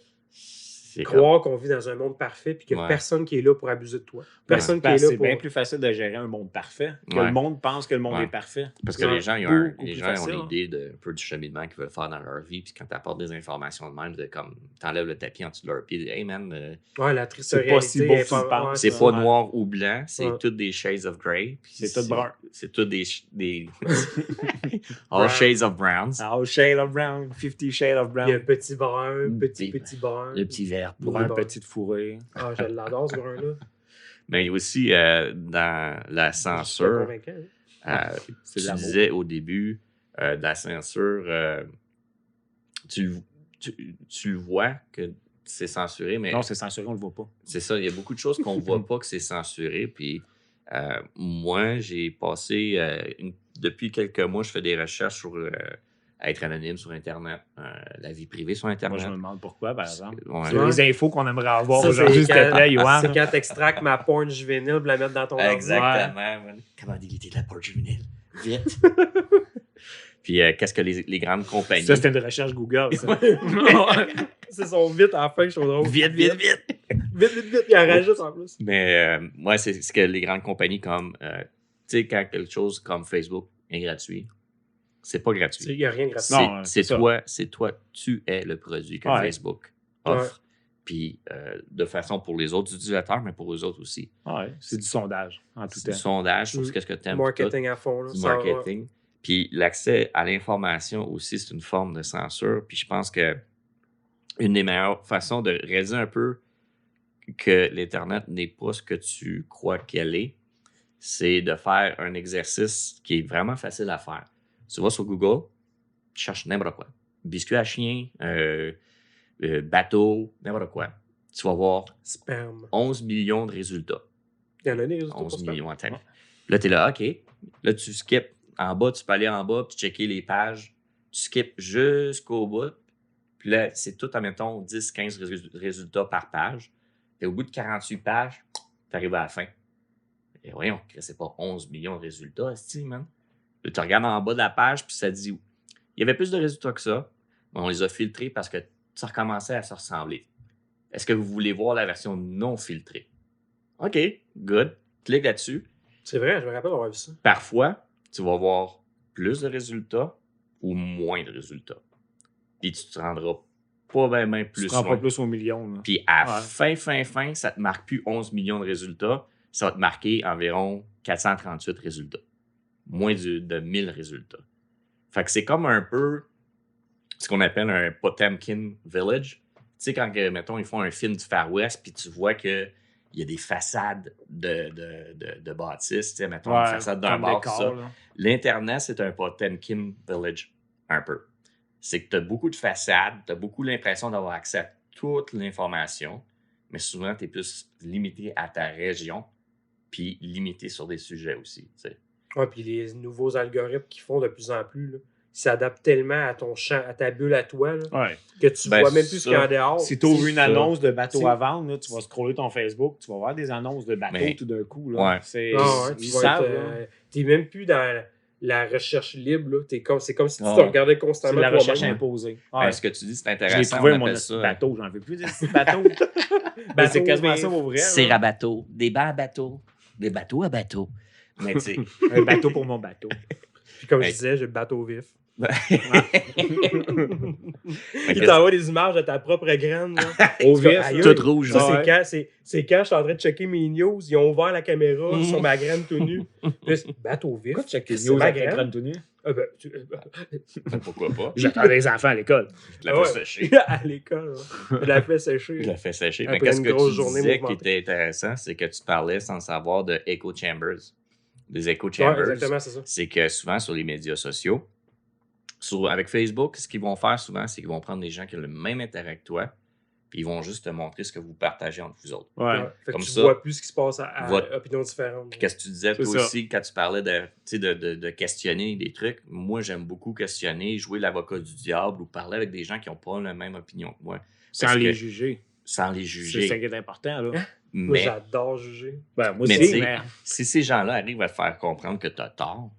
croire qu'on vit dans un monde parfait puis qu'il n'y a personne qui est là pour abuser de toi. Personne qui est là C'est bien plus facile de gérer un monde parfait que le monde pense que le monde est parfait. Parce que les gens, ont l'idée un peu du cheminement qu'ils veulent faire dans leur vie, puis quand tu apportes des informations de même, t'enlèves le tapis en dessous de leur pied, hey man, la triste c'est pas si beau que tu le penses. C'est pas noir ou blanc, c'est toutes des shades of grey. C'est tout brun. C'est tout des all shades of browns. All shades of brown, 50 shades of brown. Il y a petit brun, petit brun. Le petit vert. Brun, petite fourrée. Ah, je l'adore, ce brun-là. Mais il y a aussi dans la censure, tu disais au début, de la censure, tu le vois que c'est censuré, mais... Non, c'est censuré, on le voit pas. C'est ça, il y a beaucoup de choses qu'on voit pas que c'est censuré, puis moi, j'ai passé, depuis quelques mois, je fais des recherches sur être anonyme sur Internet, la vie privée sur Internet. Moi, je me demande pourquoi, par exemple. Ouais. C'est les infos qu'on aimerait avoir aujourd'hui, s'il te plaît, Yoann. C'est quand tu extractes ma porn juvénile pour la mettre dans ton Exactement. Ouais. Comment déliter de la porn juvénile? Vite! Puis, qu'est-ce que les grandes compagnies... Ça, c'était une recherche Google, ça. C'est son vite à la fin, je trouve drôle. Vite! Vite, il en rajoute en plus. Mais, moi, c'est ce que les grandes compagnies comme... tu sais, quand quelque chose comme Facebook est gratuit, c'est pas gratuit. Il n'y a rien de gratuit. C'est toi, tu es le produit que Facebook offre. Puis, de façon pour les autres utilisateurs, mais pour eux autres aussi. Ouais, c'est du sondage, en tout temps. C'est du sondage sur ce que tu aimes. Marketing à fond. Là, du marketing. Puis, l'accès à l'information aussi, c'est une forme de censure. Puis, je pense que une des meilleures façons de réaliser un peu que l'Internet n'est pas ce que tu crois qu'elle est, c'est de faire un exercice qui est vraiment facile à faire. Tu vas sur Google, tu cherches n'importe quoi. Biscuit à chien, bateau, n'importe quoi. Tu vas voir sperme. 11 millions de résultats. Il y en a des résultats. 11 millions. Là, tu es là, OK. Là, tu skips en bas, tu peux aller en bas, puis checker les pages. Tu skips jusqu'au bout. Puis là, c'est tout en mettant 10-15 résultats par page. Et au bout de 48 pages, tu arrives à la fin. Et voyons, c'est pas 11 millions de résultats, man. Là, tu regardes en bas de la page, puis ça dit il y avait plus de résultats que ça, mais on les a filtrés parce que ça recommençait à se ressembler. Est-ce que vous voulez voir la version non filtrée? OK, good. Clique là-dessus. C'est vrai, je me rappelle avoir vu ça. Parfois, tu vas voir plus de résultats ou moins de résultats. Puis tu te rendras pas bien plus. Tu te rends pas plus aux millions. Là. Puis à fin, ça te marque plus 11 millions de résultats. Ça va te marquer environ 438 résultats. Moins de 1000 résultats. Fait que c'est comme un peu ce qu'on appelle un Potemkin Village. Tu sais, quand, mettons, ils font un film du Far West, puis tu vois qu'il y a des façades de bâtisses, tu sais, mettons, une façade d'un bar, tout ça. L'Internet, c'est un Potemkin Village, un peu. c'est que tu as beaucoup de façades, tu as beaucoup l'impression d'avoir accès à toute l'information, mais souvent, tu es plus limité à ta région, puis limité sur des sujets aussi. Tu sais. Ouais, puis les nouveaux algorithmes qui font de plus en plus, là, ils s'adaptent tellement à ton champ, à ta bulle à toi, là, que tu vois même plus ce qu'il y a en dehors. Si tu ouvres une annonce de bateau à vendre, là, tu vas scroller ton Facebook, tu vas voir des annonces de bateaux tout d'un coup. Là. Ouais. Ils savent. Tu n'es même plus dans la recherche libre. C'est comme si tu te regardais constamment. C'est la recherche imposée. Ce que tu dis, c'est intéressant. J'ai trouvé mon bateau, j'en veux plus de bateau. C'est quasiment ça au vrai. C'est à bateau, des bas à bateau, des bateaux à bateau. Mais tu sais, un bateau pour mon bateau. Puis comme je disais, j'ai le bateau vif. Il t'envoie des images de ta propre graine. Au vif, toute rouge. Ça, c'est quand je suis en train de checker mes news, ils ont ouvert la caméra sur ma graine tout nue. Bateau vif. Pourquoi tu checkes tes news avec ta graine tout nue? Pourquoi pas? J'attendais les enfants à l'école. Je la fais sécher. À l'école, je la fais sécher. Je la fais sécher. Mais qu'est-ce que tu disais qui était intéressant, c'est que tu parlais sans savoir de echo chambers. Des echo chambers. Ouais, exactement, c'est ça. C'est que souvent sur les médias sociaux, avec Facebook, ce qu'ils vont faire souvent, c'est qu'ils vont prendre des gens qui ont le même intérêt que toi, puis ils vont juste te montrer ce que vous partagez entre vous autres. Ouais. Fait que tu vois plus ce qui se passe à opinions différentes. Puis qu'est-ce que tu disais toi aussi quand tu parlais de questionner des trucs? Moi, j'aime beaucoup questionner, jouer l'avocat du diable ou parler avec des gens qui n'ont pas la même opinion que moi. Sans les juger. Sans les juger. C'est ça qui est important, là. Moi, j'adore juger. Ben, moi aussi, mais... Si ces gens-là arrivent à te faire comprendre que tu as tort,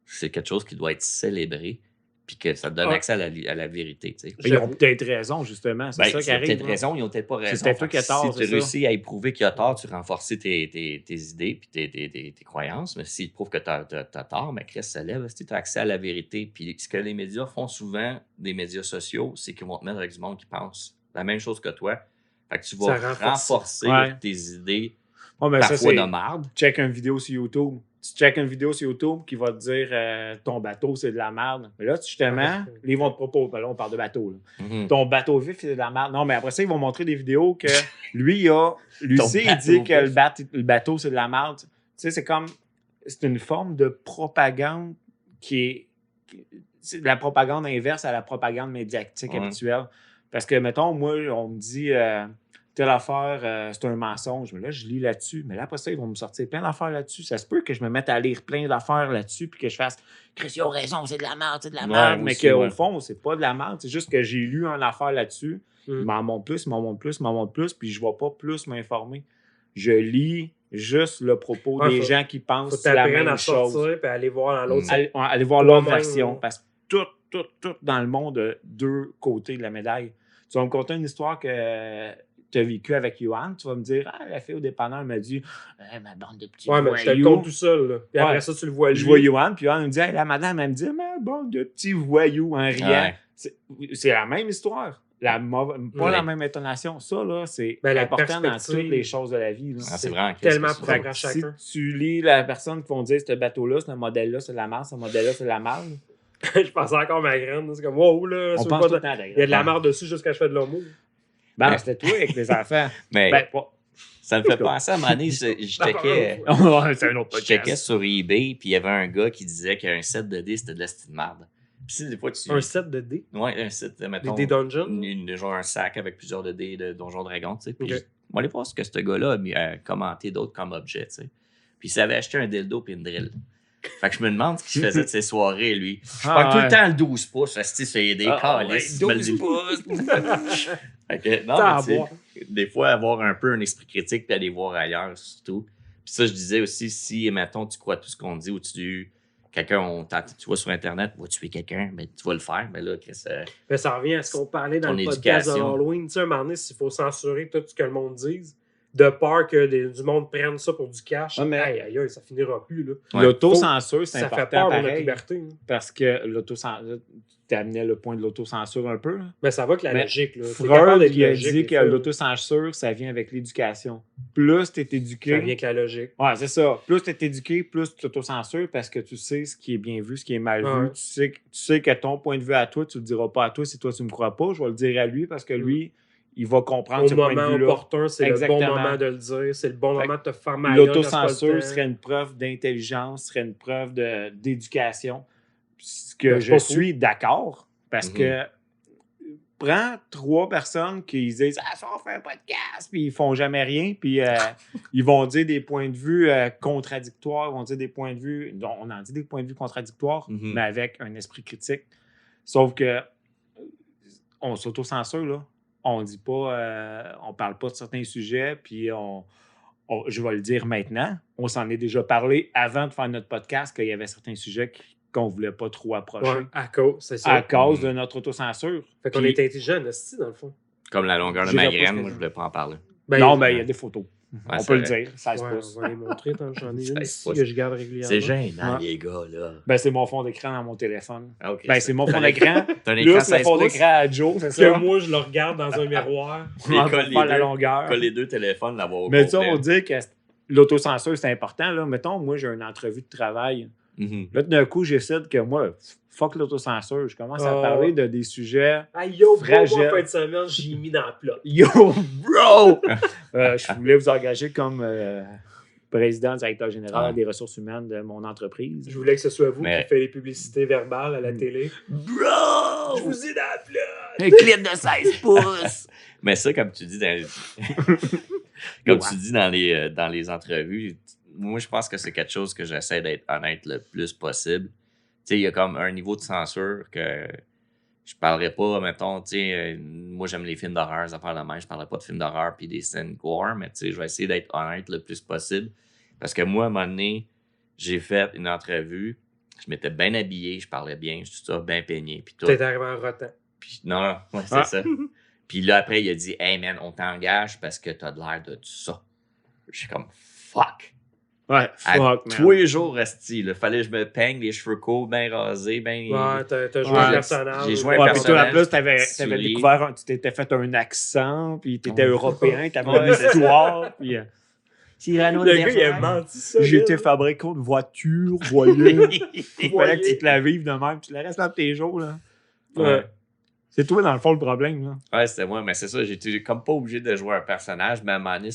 c'est quelque chose qui doit être célébré, puis que ça te donne accès à la vérité. Tu sais. Ils ont peut-être raison, justement. C'est ça qui arrive. Ils ont peut-être raison, ils n'ont peut-être pas raison. C'est peut-être toi qui as tort. Si tu réussis à y prouver qu'il y a tort, tu renforces tes idées puis tes croyances. Mais s'ils te prouvent que tu as tort, mais Chris se lève, tu as accès à la vérité. Puis ce que les médias font souvent, des médias sociaux, c'est qu'ils vont te mettre avec du monde qui pense la même chose que toi. Fait que tu vas renforcer tes idées parfois de marde. Check une vidéo sur YouTube. Tu checkes une vidéo sur YouTube qui va te dire ton bateau, c'est de la merde. Mais là, justement, ils vont te proposer. Là, on parle de bateau. Là. Mm-hmm. Ton bateau vif, c'est de la merde. Non, mais après ça, ils vont montrer des vidéos que lui, il dit que le bateau, c'est de la merde. Tu sais, c'est une forme de propagande c'est de la propagande inverse à la propagande médiatique habituelle. Parce que, mettons, moi, on me dit telle affaire, c'est un mensonge. Mais là, je lis là-dessus. Mais là, après ça, ils vont me sortir plein d'affaires là-dessus. Ça se peut que je me mette à lire plein d'affaires là-dessus puis que je fasse « Chris, ils ont raison, c'est de la merde, c'est de la merde. » Mais qu'au fond, c'est pas de la merde. C'est juste que j'ai lu une affaire là-dessus. Ils m'en montrent plus, ils m'en montrent plus, puis je ne vais pas plus m'informer. Je lis juste le propos des gens qui pensent la même chose. Faut puis aller voir dans l'autre. Aller voir l'autre version. Parce que tout dans le monde a deux côtés de la médaille. Tu vas me conter une histoire que tu as vécue avec Yohan. Tu vas me dire, la fille au dépanneur m'a dit, ma bande de petits voyous. Mais je te le compte tout seul. Là. Puis après ça, tu le vois lui. Je vois Yohan, puis Yohan me dit, la madame, elle me dit, ma bande de petits voyous en riant. C'est la même histoire. Pas la même intonation. Ça, là, c'est important dans toutes les choses de la vie. Là. C'est vraiment tellement propre à chacun. Si tu lis la personne qui vont dire, ce bateau-là, ce modèle-là, c'est de la merde, ce modèle-là, c'est de la merde. Je pensais encore à ma graine. C'est comme, wow, là. On pense tout le temps il y a de la merde dessus jusqu'à ce que je fais de l'homo. Ben, c'était toi avec les enfants. Mais ça me fait penser à un moment donné, je checkais sur eBay, puis il y avait un gars qui disait qu'un set de dés, c'était de la style marde. Puis des fois, un set de dés? Oui, un set, mettons. Des dungeons? Genre un sac avec plusieurs de dés de Donjons Dragons, tu sais. Puis on va aller voir ce que ce gars-là a commenté d'autres comme objet, tu sais. Puis il s'avait acheté un dildo et une drill. Fait que je me demande ce qu'il faisait de ses soirées, lui. Tout le temps le 12 pouces, c'est des calices. 12 pouces! Non, des fois, avoir un peu un esprit critique puis aller voir ailleurs, surtout. Puis ça, je disais aussi, si, mettons, tu crois tout ce qu'on dit ou tu vois sur Internet, va tuer quelqu'un, mais tu vas le faire. Mais là, ça revient à ce qu'on parlait dans le podcast de Halloween. Tu sais, à un moment donné, s'il faut censurer tout ce que le monde dise, de peur que du monde prenne ça pour du cash, aïe, ça finira plus. Là. Ouais. L'autocensure, c'est important. Ça fait peur pour notre liberté. Parce que l'autocensure, tu amenais le point de l'autocensure un peu. Mais ça va que la logique. Là. Freud, il a dit que l'autocensure, ça vient avec l'éducation. Plus tu es éduqué. Ça vient avec la logique. Ouais, c'est ça. Plus tu es éduqué, plus tu t'autocensures parce que tu sais ce qui est bien vu, ce qui est mal vu. Tu sais que ton point de vue à toi, tu le diras pas à toi si toi tu me crois pas. Je vais le dire à lui parce que lui, il va comprendre ce point de vue-là. Au moment opportun, c'est le bon moment de le dire. C'est le bon moment de te faire mal. L'autocensure serait une preuve d'intelligence, serait une preuve d'éducation. Ce que je suis d'accord, Parce que prends 3 personnes qui disent « Ah, ça, on fait un podcast », puis ils font jamais rien, puis ils vont dire des points de vue contradictoires, ils vont dire des points de vue... On en dit des points de vue contradictoires, mais avec un esprit critique. Sauf que on s'auto-censure, là. On dit pas... on parle pas de certains sujets, puis je vais le dire maintenant. On s'en est déjà parlé avant de faire notre podcast qu'il y avait certains sujets qu'on voulait pas trop approcher. Ouais, à cause, c'est ça. À cause de notre autocensure. Fait qu'on était intelligents, dans le fond. Comme la longueur de ma graine, moi, je voulais pas en parler. Non, mais il y a des photos. Ouais, on peut le dire. 16 ouais, pouces. on va les montrer. J'en ai une ici pouces. que je garde régulièrement. C'est gênant, les gars, là. Ben, c'est mon fond d'écran dans mon téléphone. Ah, okay, ben, c'est mon fond d'écran. T'as un Plus écran le 16 fond pouces? d'écran à Joe, c'est Que ça? moi, je le regarde dans un miroir. On va faire la longueur. Colle les 2 téléphones, l'avoir au Mais ça, complet. on dit que l'autocensure, c'est important. Là. Mettons, moi, j'ai une entrevue de travail. Là, d'un coup, j'essaie que moi, fuck l'autocensure. Je commence à parler de des sujets fragiles. Moi, fin de semaine, j'ai mis dans le plat. Yo, bro! Je voulais vous engager comme président, directeur général des ressources humaines de mon entreprise. Je voulais que ce soit vous qui faites les publicités verbales à la télé. Bro! Je vous ai dans le plat! Un clip de 16 pouces! Mais ça, comme tu dis dans les entrevues, moi, je pense que c'est quelque chose que j'essaie d'être honnête le plus possible. Tu sais, il y a comme un niveau de censure que je parlerai pas, mettons, tu sais, moi, j'aime les films d'horreur, ça parle de même, je parlerai pas de films d'horreur puis des scènes gore, mais tu sais, je vais essayer d'être honnête le plus possible. Parce que moi, à un moment donné, j'ai fait une entrevue, je m'étais bien habillé, je parlais bien, tout ça, bien peigné, puis tout. T'es arrivé en rotant. Puis non, ouais, c'est ça. Puis là, après, il a dit « Hey, man, on t'engage parce que t'as de l'air de tout ça. » Je suis comme « Fuck! » Ouais, fuck, tous les jours, resti, il fallait que je me peigne, les cheveux courts, bien rasés, bien... Ouais, t'as joué un personnage. J'ai joué un puis toi, en personnage. plus, t'avais découvert, tu t'étais fait un accent, puis t'étais européen, t'avais une histoire, puis... Le gars, il a menti ça. J'ai été fabricant de voiture, voyez. Il fallait que tu te la vives de même, tu la restes dans tes jours, là. Ouais. C'est toi, dans le fond, le problème, là. Ouais, c'était moi, mais c'est ça, j'étais comme pas obligé de jouer un personnage, mais à un moment donné,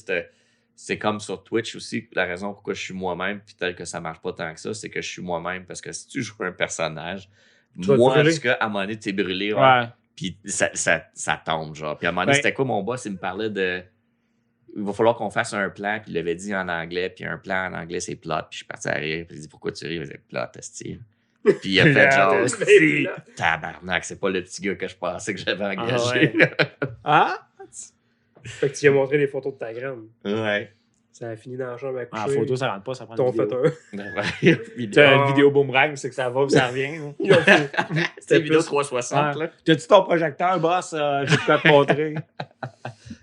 c'est comme sur Twitch aussi, la raison pourquoi je suis moi-même, puis tel que ça marche pas tant que ça, c'est que je suis moi-même, parce que si tu joues un personnage, moi, en tout cas, à un moment donné, t'es brûlé, ouais. Puis ça tombe, genre. Puis à un moment donné, c'était quoi mon boss? Il me parlait de... Il va falloir qu'on fasse un plan, puis il l'avait dit en anglais, puis un plan en anglais, c'est plot, puis je suis parti à rire, puis il dit, pourquoi tu ris? Il disait, plot, esti. Puis il a fait genre, tabarnak, c'est pas le petit gars que je pensais que j'avais engagé. Ah? Fait que tu lui as montré les photos de ta graine. Ouais. Ça a fini dans la chambre à coucher. En photo, ça rentre pas, ça prend T'en une vidéo. fait un. Tu as une vidéo boomerang, c'est que ça va, puis ça revient. C'était une vidéo 360, là. T'as-tu ton projecteur, boss? J'ai de quoi te montrer.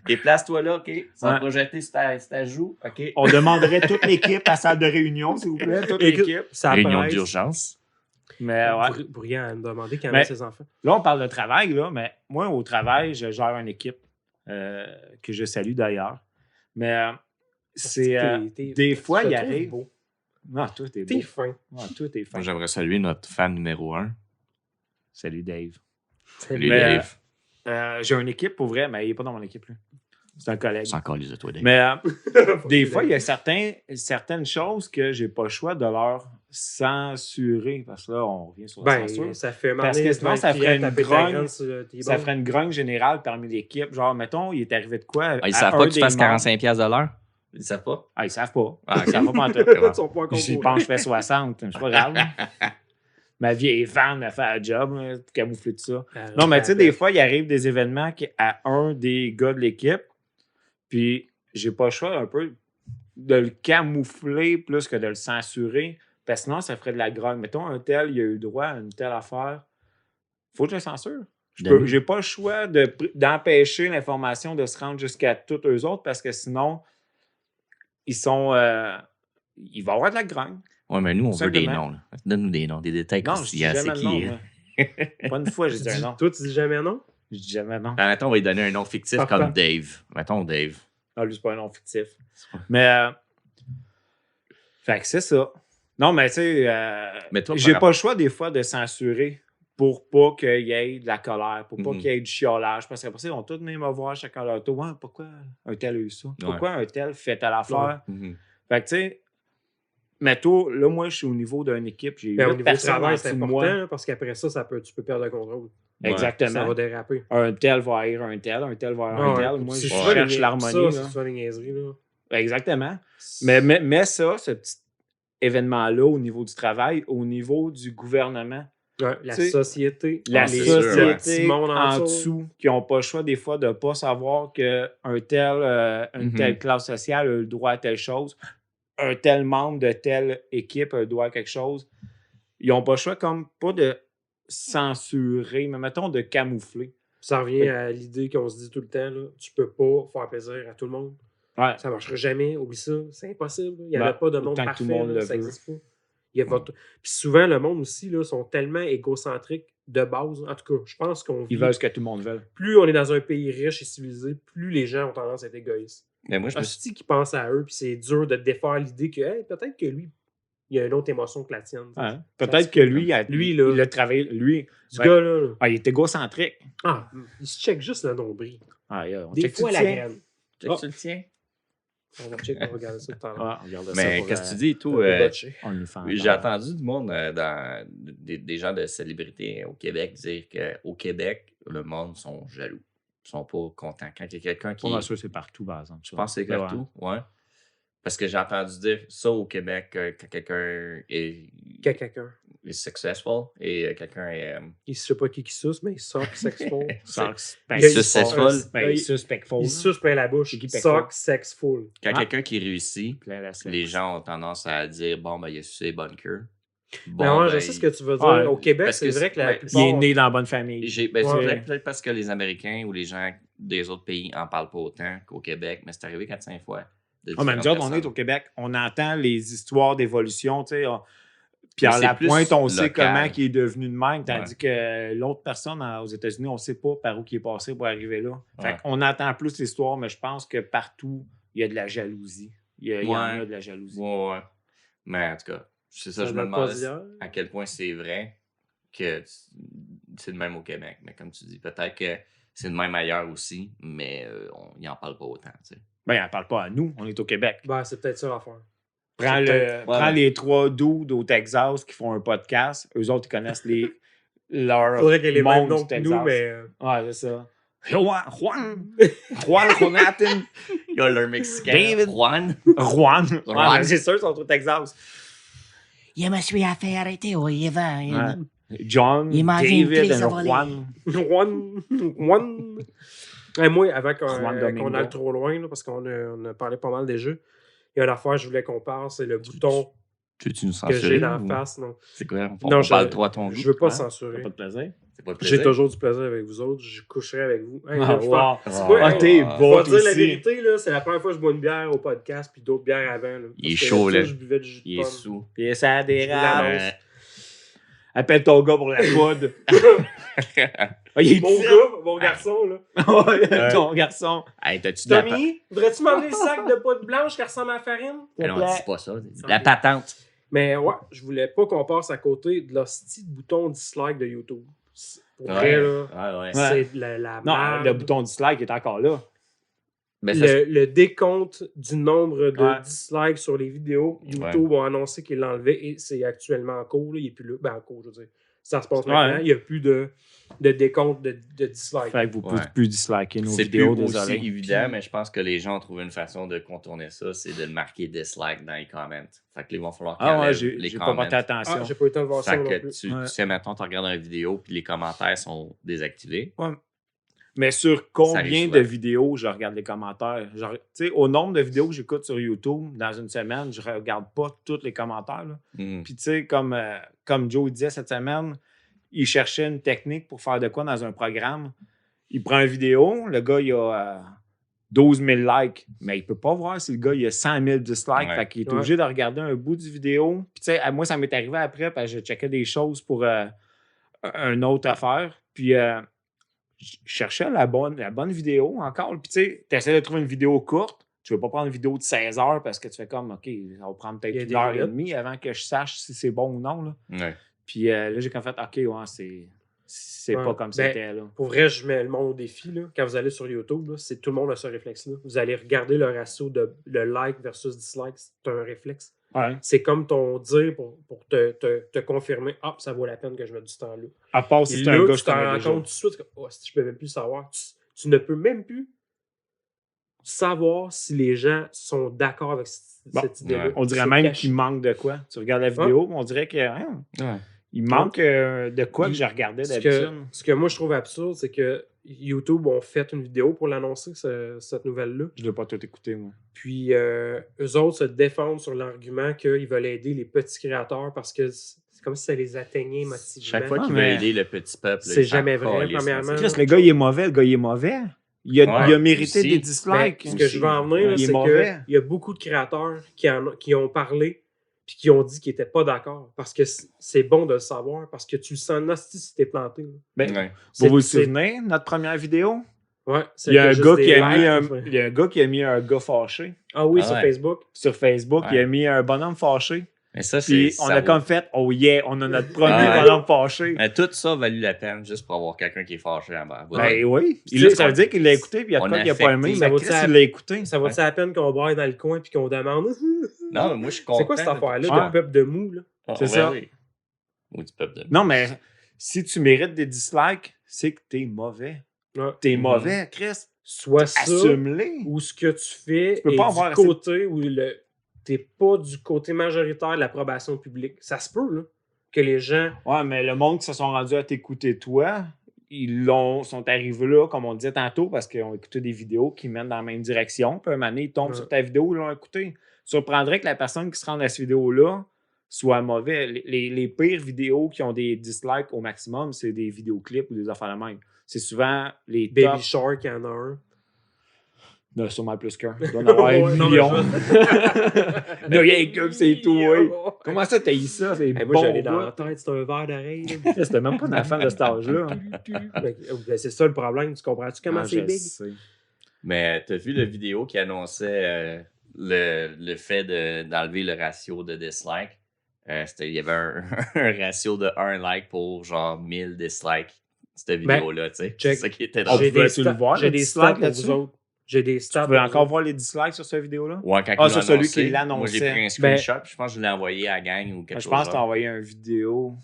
Déplace-toi là, OK? Ça va projeter sur ta joue, OK? On demanderait toute l'équipe à salle de réunion, s'il vous plaît. Toute l'équipe. Réunion d'urgence. Mais ouais. Bruyant à me demander quand même ses enfants. Là, on parle de travail, là, mais moi, au travail, je gère une équipe que je salue d'ailleurs. Mais c'est des fois, il arrive. Beau. Non, toi, t'es beau. T'es fin. Non, toi, t'es fin. Moi, j'aimerais saluer notre fan numéro 1. Salut, Dave. Salut, Dave. J'ai une équipe, pour vrai, mais il n'est pas dans mon équipe. Là. C'est un collègue. C'est encore les de toi, Dave. Mais des fois, il y a certaines choses que j'ai pas le choix de leur censurer. Parce que là, on revient sur la censure. Ça fait parce que sinon, ça ferait une grogne générale parmi l'équipe. Genre, mettons, il est arrivé de quoi? Ils savent pas que tu fasses 45$ de l'heure? Ils savent pas? Ah, ils savent pas. Ah, ils savent pas Ils sont pas je pense que je fais 60. C'est pas grave. Ma vieille femme a fait un job là, pour camoufler tout ça. Non, mais tu sais, des fois, il arrive des événements à un des gars de l'équipe, puis j'ai pas le choix un peu de le camoufler plus que de le censurer, parce que sinon, ça ferait de la grogne. Mettons, un tel, il a eu droit à une telle affaire. Faut que je le censure. J'ai pas le choix d'empêcher l'information de se rendre jusqu'à tous eux autres, parce que sinon, ils sont... il va y avoir de la grogne. Oui, mais nous, on veut des noms. Donne-nous des noms, des détails croustillants. C'est qui? Pas une fois, j'ai dit un nom. Toi, tu dis jamais non? Je dis jamais non. Mettons, on va lui donner un nom fictif comme Dave. Mettons Dave. Non, lui, c'est pas un nom fictif. Mais, fait que c'est ça. Non, mais tu sais, j'ai pas le choix des fois de censurer pour pas qu'il y ait de la colère, pour pas qu'il y ait du chiolage. Parce qu'après ça, ils vont tous venir me voir chacun leur tour. Ouais, pourquoi un tel a eu ça? Pourquoi un tel fait telle affaire? Fait que tu sais, mais toi, là, moi, je suis au niveau d'une équipe. J'ai 8 au niveau du personnes travail, c'est en dessous de important moi. parce qu'après ça, tu peux perdre le contrôle. Exactement. Ça va déraper. Un tel va haïr un tel va haïr un tel. Moi, je souvent cherche l'harmonie. C'est souvent les niaiseries. Là. Exactement. Mais ça, ce petit événement-là, au niveau du travail, au niveau du gouvernement. Ouais, la société. La société monde en dessous, qui n'ont pas le choix des fois de ne pas savoir qu'une telle classe sociale a le droit à telle chose, un tel membre de telle équipe a le droit à quelque chose. Ils n'ont pas le choix, comme pas de censurer, mais mettons de camoufler. Ça revient à l'idée qu'on se dit tout le temps, là, tu peux pas faire plaisir à tout le monde. Ouais. Ça ne marchera jamais, oublie ça, c'est impossible. Il n'y a pas de monde parfait, ça n'existe pas. Puis souvent, le monde aussi là, sont tellement égocentriques de base. En tout cas, je pense qu'on Ils veulent ce que tout le monde veut. Plus on est dans un pays riche et civilisé, plus les gens ont tendance à être égoïstes. Mais moi, je me suis qui pense à eux, puis c'est dur de défaire l'idée que peut-être que lui, il y a une autre émotion que la tienne. Ouais. Peut-être que lui, il a travaillé. Lui, gars-là. Il est égocentrique. Il se check juste le nombril. Des fois, la graine. Tu le tiens? On va checker, on va regarder ça tout à l'heure. Mais qu'est-ce que tu dis, tout? J'ai entendu du monde, des gens de célébrités au Québec dire qu'au Québec, le monde sont jaloux. Ils sont pas contents. Quand il y a quelqu'un qui... Pas sûr, c'est partout, par exemple. Je pense que c'est partout, ouais. Parce que j'ai entendu dire ça au Québec, quand quelqu'un est... est successful et quelqu'un est... Il sait pas qui suce, mais il suck sexful. Successful. Il suspectful. Il suce plein la bouche. Suck sexful. Quand quelqu'un qui réussit, les gens ont tendance à dire, bon, ben, il a sucé bonne queue. Bon, je sais ce que tu veux dire. Au Québec, c'est vrai que la plupart... Il est né dans la bonne famille. Peut-être parce que les Américains ou les gens des autres pays n'en parlent pas autant qu'au Québec, mais c'est arrivé 4-5 fois. Même nous autres, on est au Québec, on entend les histoires d'évolution, tu sais. Puis à la pointe, on sait comment il est devenu de même, tandis que l'autre personne aux États-Unis, on ne sait pas par où il est passé pour arriver là. Fait qu'on entend plus l'histoire, mais je pense que partout, il y a de la jalousie. Il y en a de la jalousie. Ouais. Mais en tout cas, c'est ça, je me demande à quel point c'est vrai que c'est le même au Québec. Mais comme tu dis, peut-être que c'est le même ailleurs aussi, mais il n'en parle pas autant, tu sais. Ben, il n'en parle pas à nous, on est au Québec. C'est peut-être ça l'affaire. Prends les 3 dudes au Texas qui font un podcast. Eux autres, ils connaissent leur faudrait qu'il y ait les mêmes noms que nous, mais... Ouais, c'est ça. Juan Jonathan. Il y a leur Mexicain. David. Juan. Ouais, c'est sûr, ils sont au Texas. Je me suis fait arrêter au Yvan. John, David et Juan. Juan. Moi, avant qu'on aille trop loin, là, parce qu'on a parlé pas mal des jeux, il y a une affaire que je voulais qu'on parle, c'est le bouton que j'ai dans la face. Non. C'est quoi? On parle trop à ton goût. Je veux pas censurer. Pas de plaisir? J'ai toujours du plaisir avec vous autres. Je coucherai avec vous. T'es beau aussi. Dire la vérité, là, c'est la première fois que je bois une bière au podcast puis d'autres bières avant. Là, il est chaud, là. Je buvais du jus de il pomme. est sous. Et ça dérape. Appelle ton gars pour la poudre. Mon garçon, là. Ton garçon. Hey, t'as-tu Tommy, voudrais-tu m'emmener le sac de poudre blanche qui ressemble à la farine? Non, dis pas ça. La patente. Mais ouais, je voulais pas qu'on passe à côté de l'hostie de bouton dislike de YouTube. Pour vrai, là, c'est la Non, le bouton dislike est encore là. Le décompte du nombre de dislikes sur les vidéos, YouTube a annoncé qu'il l'enlevait et c'est actuellement en cours. Là, il n'est plus là. Ben, en cours, je veux dire. Ça se passe maintenant. Il n'y a plus de décompte de dislikes. Fait que vous pouvez plus disliker nos vidéos. C'est aussi évident, mais je pense que les gens ont trouvé une façon de contourner ça, c'est de le marquer dislike dans les comments. Fait que ils vont falloir qu'ils enlèvent les j'ai comments. pas porté attention. J'ai pas eu le temps de voir ça non plus. Tu sais, maintenant, tu regardes une vidéo puis les commentaires sont désactivés. Ouais. Mais sur combien de vidéos je regarde les commentaires? Genre, au nombre de vidéos que j'écoute sur YouTube dans une semaine, je regarde pas tous les commentaires. Puis tu sais, comme Joe disait cette semaine, il cherchait une technique pour faire de quoi dans un programme. Il prend une vidéo, le gars il a 12 000 likes, mais il peut pas voir si le gars il a 100 000 dislikes. Fait qu'il est obligé de regarder un bout du vidéo. Puis tu sais, moi ça m'est arrivé après parce que je checkais des choses pour une autre affaire. Puis je cherchais la bonne vidéo encore. Puis tu sais, tu essaies de trouver une vidéo courte. Tu veux pas prendre une vidéo de 16 heures parce que tu fais comme, OK, ça va prendre peut-être 1h30 avant que je sache si c'est bon ou non. Là. Ouais. Puis là, j'ai comme fait, OK, c'est pas comme c'était. Là. Pour vrai, je mets le monde au défi. Là. Quand vous allez sur YouTube, là, tout le monde a ce réflexe-là. Vous allez regarder le ratio de le like versus dislike. C'est un réflexe. Ouais. C'est comme ton dire pour te confirmer, ah, ça vaut la peine que je mette du temps là. À part Et si c'est là, un gars tu je t'en connais rends déjà. compte tout de suite, oh, je peux même plus savoir. Tu ne peux même plus savoir si les gens sont d'accord avec cette idée-là. ouais. On dirait C'est même caché. qu'il manque de quoi. Tu regardes la vidéo, on dirait que il manque de quoi que je regardais d'habitude. Ce que moi je trouve absurde, c'est que YouTube ont fait une vidéo pour l'annoncer, cette nouvelle-là. Je ne l'ai pas tout écouté, moi. Puis eux autres se défendent sur l'argument qu'ils veulent aider les petits créateurs parce que c'est comme si ça les atteignait émotivement. Chaque fois Ouais, qu'il mais veut aider le petit peuple, c'est il s'en jamais vrai, calisse, premièrement. Chris, le gars, il est mauvais. Le gars, il est mauvais. Il a mérité aussi. des Mais dislikes. ce que je veux en venir, Il est c'est mauvais. qu'il y a beaucoup de créateurs qui ont parlé puis qui ont dit qu'ils n'étaient pas d'accord. Parce que c'est bon de le savoir, parce que tu le sens nasty si t'es planté. Là. Ben, Ouais. vous vous C'est- souvenez, notre première vidéo? Ouais, Il y a un juste gars des qui a mis likes, un, enfin. il y a un gars qui a mis un gars fâché Ah oui, Ah sur ouais. Facebook. sur Facebook. Ouais. Il a mis un bonhomme fâché. Mais ça, Puis c'est. on ça a vaut- comme fait, oh yeah, on a notre premier Ah ouais. bonhomme fâché. Mais tout ça valut la peine juste pour avoir quelqu'un qui est fâché envers vous. Ben oui. Tu sais, Ça veut dire qu'il l'a écouté, puis il y a de on quoi a qu'il n'a pas aimé, affecté. Ça mais vaut-tu Chris, la- il l'a écouté. Ça vaut-tu la peine qu'on braille dans le coin puis qu'on demande Non, mais moi, je suis content. c'est quoi cette affaire-là Ah. de peuple de mou? Là? Ah, C'est ouais, ça. oui. Ou du peuple de. Non, mais si tu mérites des dislikes, c'est que t'es mauvais. Ouais. T'es Mhm. mauvais, Chris. Soit ça, Assume-les. ou ce que tu fais Tu peux est pas du avoir assez- côté où t'es pas du côté majoritaire de l'approbation publique. Ça se peut, là, que les gens... Ouais, mais le monde qui se sont rendus à t'écouter toi, sont arrivés là, comme on disait tantôt, parce qu'ils ont écouté des vidéos qui mènent dans la même direction. Puis un moment donné, ils tombent Ouais. sur ta vidéo, ils l'ont écouté. Surprendrait que la personne qui se rend à cette vidéo-là soit mauvais. Les pires vidéos qui ont des dislikes au maximum, c'est des vidéoclips ou des affaires de même. C'est souvent les Baby top. Shark, il y en a un. Il y en a sûrement plus qu'un. Il doit en avoir Ouais, un non, million. mais Il n'y a rien que c'est tout, oui. Ouais. Comment ça, t'as eu ça? C'est Hey, bon. moi, j'allais dans bout. la tête, c'est un verre d'oreille. là. C'était même pas une fan de cet âge-là. Ben, c'est ça le problème, tu comprends-tu comment Ah, c'est je big? sais. Mais t'as vu la vidéo qui annonçait le fait d'enlever le ratio de dislike? Il y avait un ratio de 1 like pour genre 1000 dislikes, cette vidéo-là, tu sais. C'est check. ça qui était On drôle. J'ai pouvait des tout le voir, j'ai le des dislike stats pour là-dessus? vous autres. J'ai des stats Tu pouvais pour vous encore autres. voir les dislikes sur cette vidéo-là? Ouais, quand Ah, ils c'est l'ont celui qui annoncé, l'annonçait. moi, j'ai pris un Ben- screenshot, je pense que je l'ai envoyé à la gang ou quelque Je chose. pense que t'as genre. envoyé une vidéo. En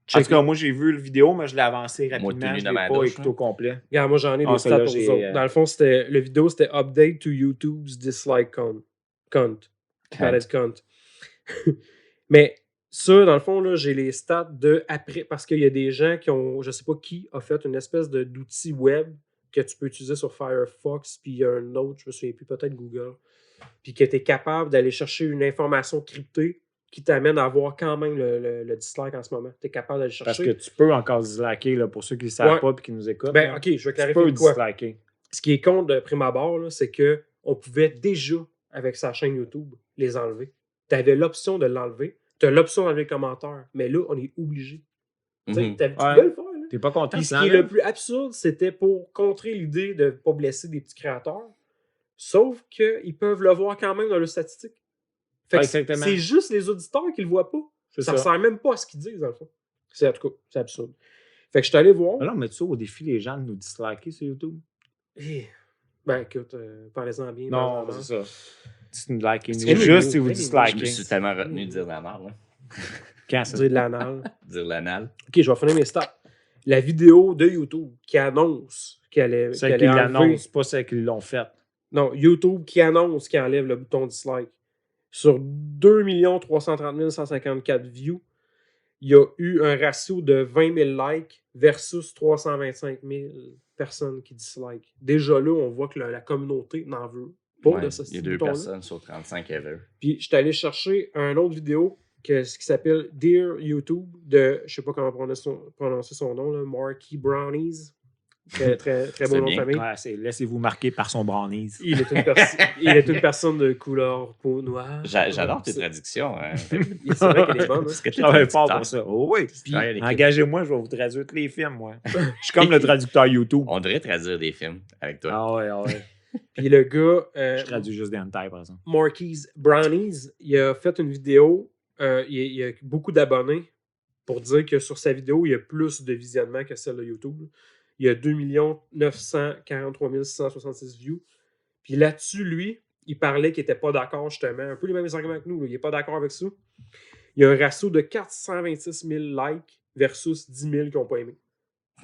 Check. tout cas, moi, j'ai vu le vidéo, mais je l'ai avancé Moi, rapidement. tenu Je dans l'ai ma pas douche, écouté là. au complet. Regarde, moi, j'en ai Ah, des celle-là, stats pour vous j'ai, autres. Dans le fond, le vidéo, c'était Update to YouTube's Dislike Count. Valid count. Mais ça, dans le fond, là, j'ai les stats de après. Parce qu'il y a des gens qui ont, je sais pas qui, a fait une espèce d'outil web que tu peux utiliser sur Firefox, puis il y a un autre, je me souviens plus, peut-être Google, puis que tu es capable d'aller chercher une information cryptée qui t'amène à voir quand même le dislike en ce moment. Tu es capable d'aller Parce chercher. que tu peux encore disliker, là, pour ceux qui ne savent Ouais. pas et qui nous écoutent. Ben, là. ok, je vais Tu clarifier peux de quoi. disliker. Ce qui est compte de prime abord, là, c'est qu'on pouvait déjà, avec sa chaîne YouTube, les enlever. Tu avais l'option de l'enlever. Tu as l'option d'enlever les commentaires. Mais là, on est obligé. Tu sais, Mhm. tu Ouais. pouvais le faire. Là. T'es pas content? Puis ce tu qui est l'enlèves? le plus absurde, c'était pour contrer l'idée de ne pas blesser des petits créateurs. Sauf qu'ils peuvent le voir quand même dans leurs statistiques. Fait Ouais, que exactement. c'est juste les auditeurs qui le voient pas. C'est Ça ne ça. sert même pas à ce qu'ils disent, dans le fond. C'est en tout cas, c'est absurde. Fait que je suis allé voir. Alors, on met ça au défi, les gens, de nous disliker sur YouTube? Eh, ben écoute, parlez-en bien. Non, parlez-en c'est ça. Dislikez C'est nous. mieux, Juste si vous mais Je dislikez. me suis tellement retenu de dire la merde, là. Quand ça? dire de l'anal. Dire l'anal. Ok, je vais finir mes stats. La vidéo de YouTube qui annonce qu'elle Ceux est qui enlever... l'annoncent, pas ceux qui l'ont fait. Non, YouTube qui annonce qu'il enlève le bouton dislike. Sur 2 330 154 views, il y a eu un ratio de 20 000 likes versus 325 000 personnes qui dislikent. Déjà là, on voit que la communauté n'en veut pas Ouais, de ce il y a 2 bouton-là. personnes sur 35 ever. Puis je suis allé chercher une autre vidéo qui s'appelle Dear YouTube de, je sais pas comment prononcer son nom, là, Marky Brownies. Très, très, très C'est bon nom de bien. famille. Ouais, laissez-vous marquer par son brownies. Il est une personne de couleur peau noire. J'adore tes traductions. Hein. C'est vrai qu'elle est bonne. Parce que Je travaille fort pour ça. Oh oui. travailles à l'équipe. Engagez-moi, je vais vous traduire tous les films, moi. Je suis comme le traducteur YouTube. On devrait traduire des films avec toi. Ah ouais, ah ouais. Puis le gars, Je traduis juste des hentai, par exemple. Marky's Brownies, il a fait une vidéo. Il a beaucoup d'abonnés pour dire que sur sa vidéo, il y a plus de visionnement que celle de YouTube. Il y a 2 943 666 views. Puis là-dessus, lui, il parlait qu'il n'était pas d'accord, justement. Un peu les mêmes arguments que nous. Là. Il n'est pas d'accord avec ça. Il y a un ratio de 426 000 likes versus 10 000 qui n'ont pas aimé.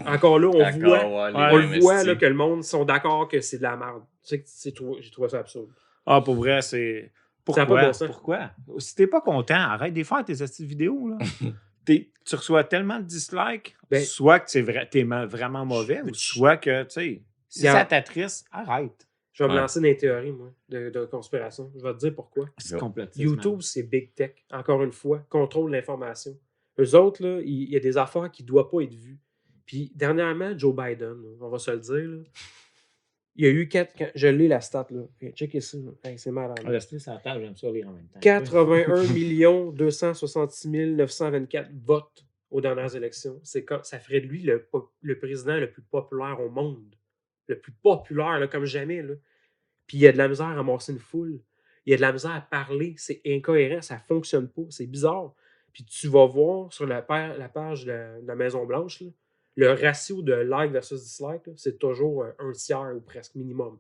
Encore là, on le voit là, que le monde sont d'accord que c'est de la merde. J'ai trouvé ça absurde. Ah, pour vrai, c'est... Ça a pas de bon sens. Pourquoi? Si t'es pas content, arrête de faire tes astuces vidéo. Là. Tu reçois tellement de dislikes, soit que t'es vraiment mauvais, ou soit que, tu sais, si ça t'attriste, arrête. Je vais me lancer dans les théories, moi, de conspiration. Je vais te dire pourquoi. C'est complètement. YouTube, c'est Big Tech, encore une fois, contrôle l'information. Eux autres, là, il y a des affaires qui ne doivent pas être vues. Puis, dernièrement, Joe Biden, là, on va se le dire, là, il y a eu 4... Je l'ai, la stat, là. Checkez ça. Hey, c'est malade. Restez sur la table, j'aime ça lire en même temps. 81 266 924 votes aux dernières élections. Ça ferait de lui le président le plus populaire au monde. Le plus populaire, là, comme jamais. Là. Puis il y a de la misère à amasser une foule. Il y a de la misère à parler. C'est incohérent. Ça ne fonctionne pas. C'est bizarre. Puis tu vas voir sur la page de la Maison-Blanche, là, le ratio de like versus dislike, là, c'est toujours un tiers ou presque minimum.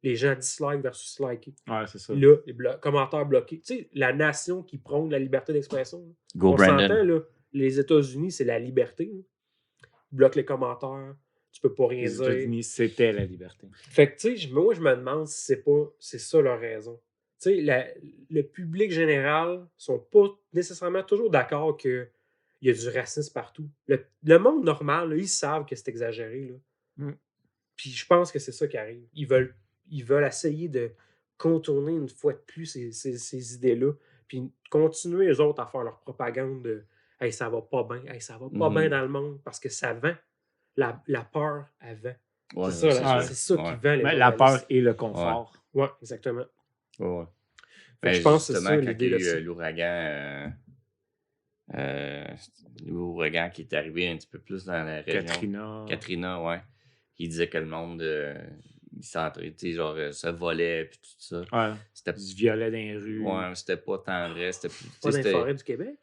Les gens dislike versus liker. Ouais, c'est ça. Là, les commentaires bloqués. Tu sais, la nation qui prône la liberté d'expression. Là. Go, Brandon. S'entend, là, les États-Unis, c'est la liberté. Là. Ils bloquent les commentaires. Tu peux pas rien dire. Les États-Unis, c'était la liberté. Fait que, tu sais, moi, je me demande si c'est ça leur raison. Tu sais, le public général sont pas nécessairement toujours d'accord qu'il y a du racisme partout. Le monde normal, là, ils savent que c'est exagéré. Là. Puis je pense que c'est ça qui arrive. Ils veulent essayer de contourner une fois de plus ces idées-là, puis continuer eux autres à faire leur propagande de « Hey, ça va pas bien, hey, ça va pas bien dans le monde » parce que ça vend. La peur, elle vend. Ouais, c'est ça qui vend les la peur et le confort. Ouais, exactement. Ouais. Je pense que c'est ça l'idée de ça. L'ouragan qui est arrivé un petit peu plus dans la région. Katrina, ouais. Il disait que le monde se volait puis tout ça. Ouais. C'était se violait dans les rues. Ouais, c'était pas tant vrai. C'était pas dans les forêts du Québec.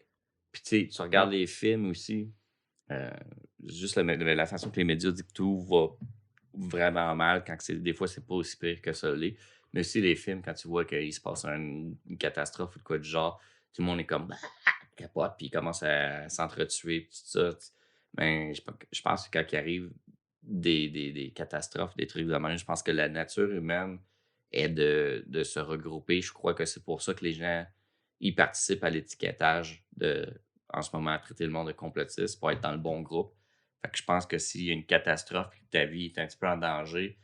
Puis tu regardes les films aussi. Juste la façon que les médias disent que tout va vraiment mal quand des fois c'est pas aussi pire que ça l'est. Mais aussi les films, quand tu vois qu'il se passe une catastrophe ou de quoi du genre, tout le monde est comme capote, puis il commence à s'entretuer, tout ça. Mais je pense que quand il arrive des catastrophes, des trucs de même, je pense que la nature humaine est de se regrouper. Je crois que c'est pour ça que les gens ils participent à l'étiquetage en ce moment à traiter le monde de complotiste pour être dans le bon groupe. Fait que je pense que s'il y a une catastrophe et que ta vie est un petit peu en danger,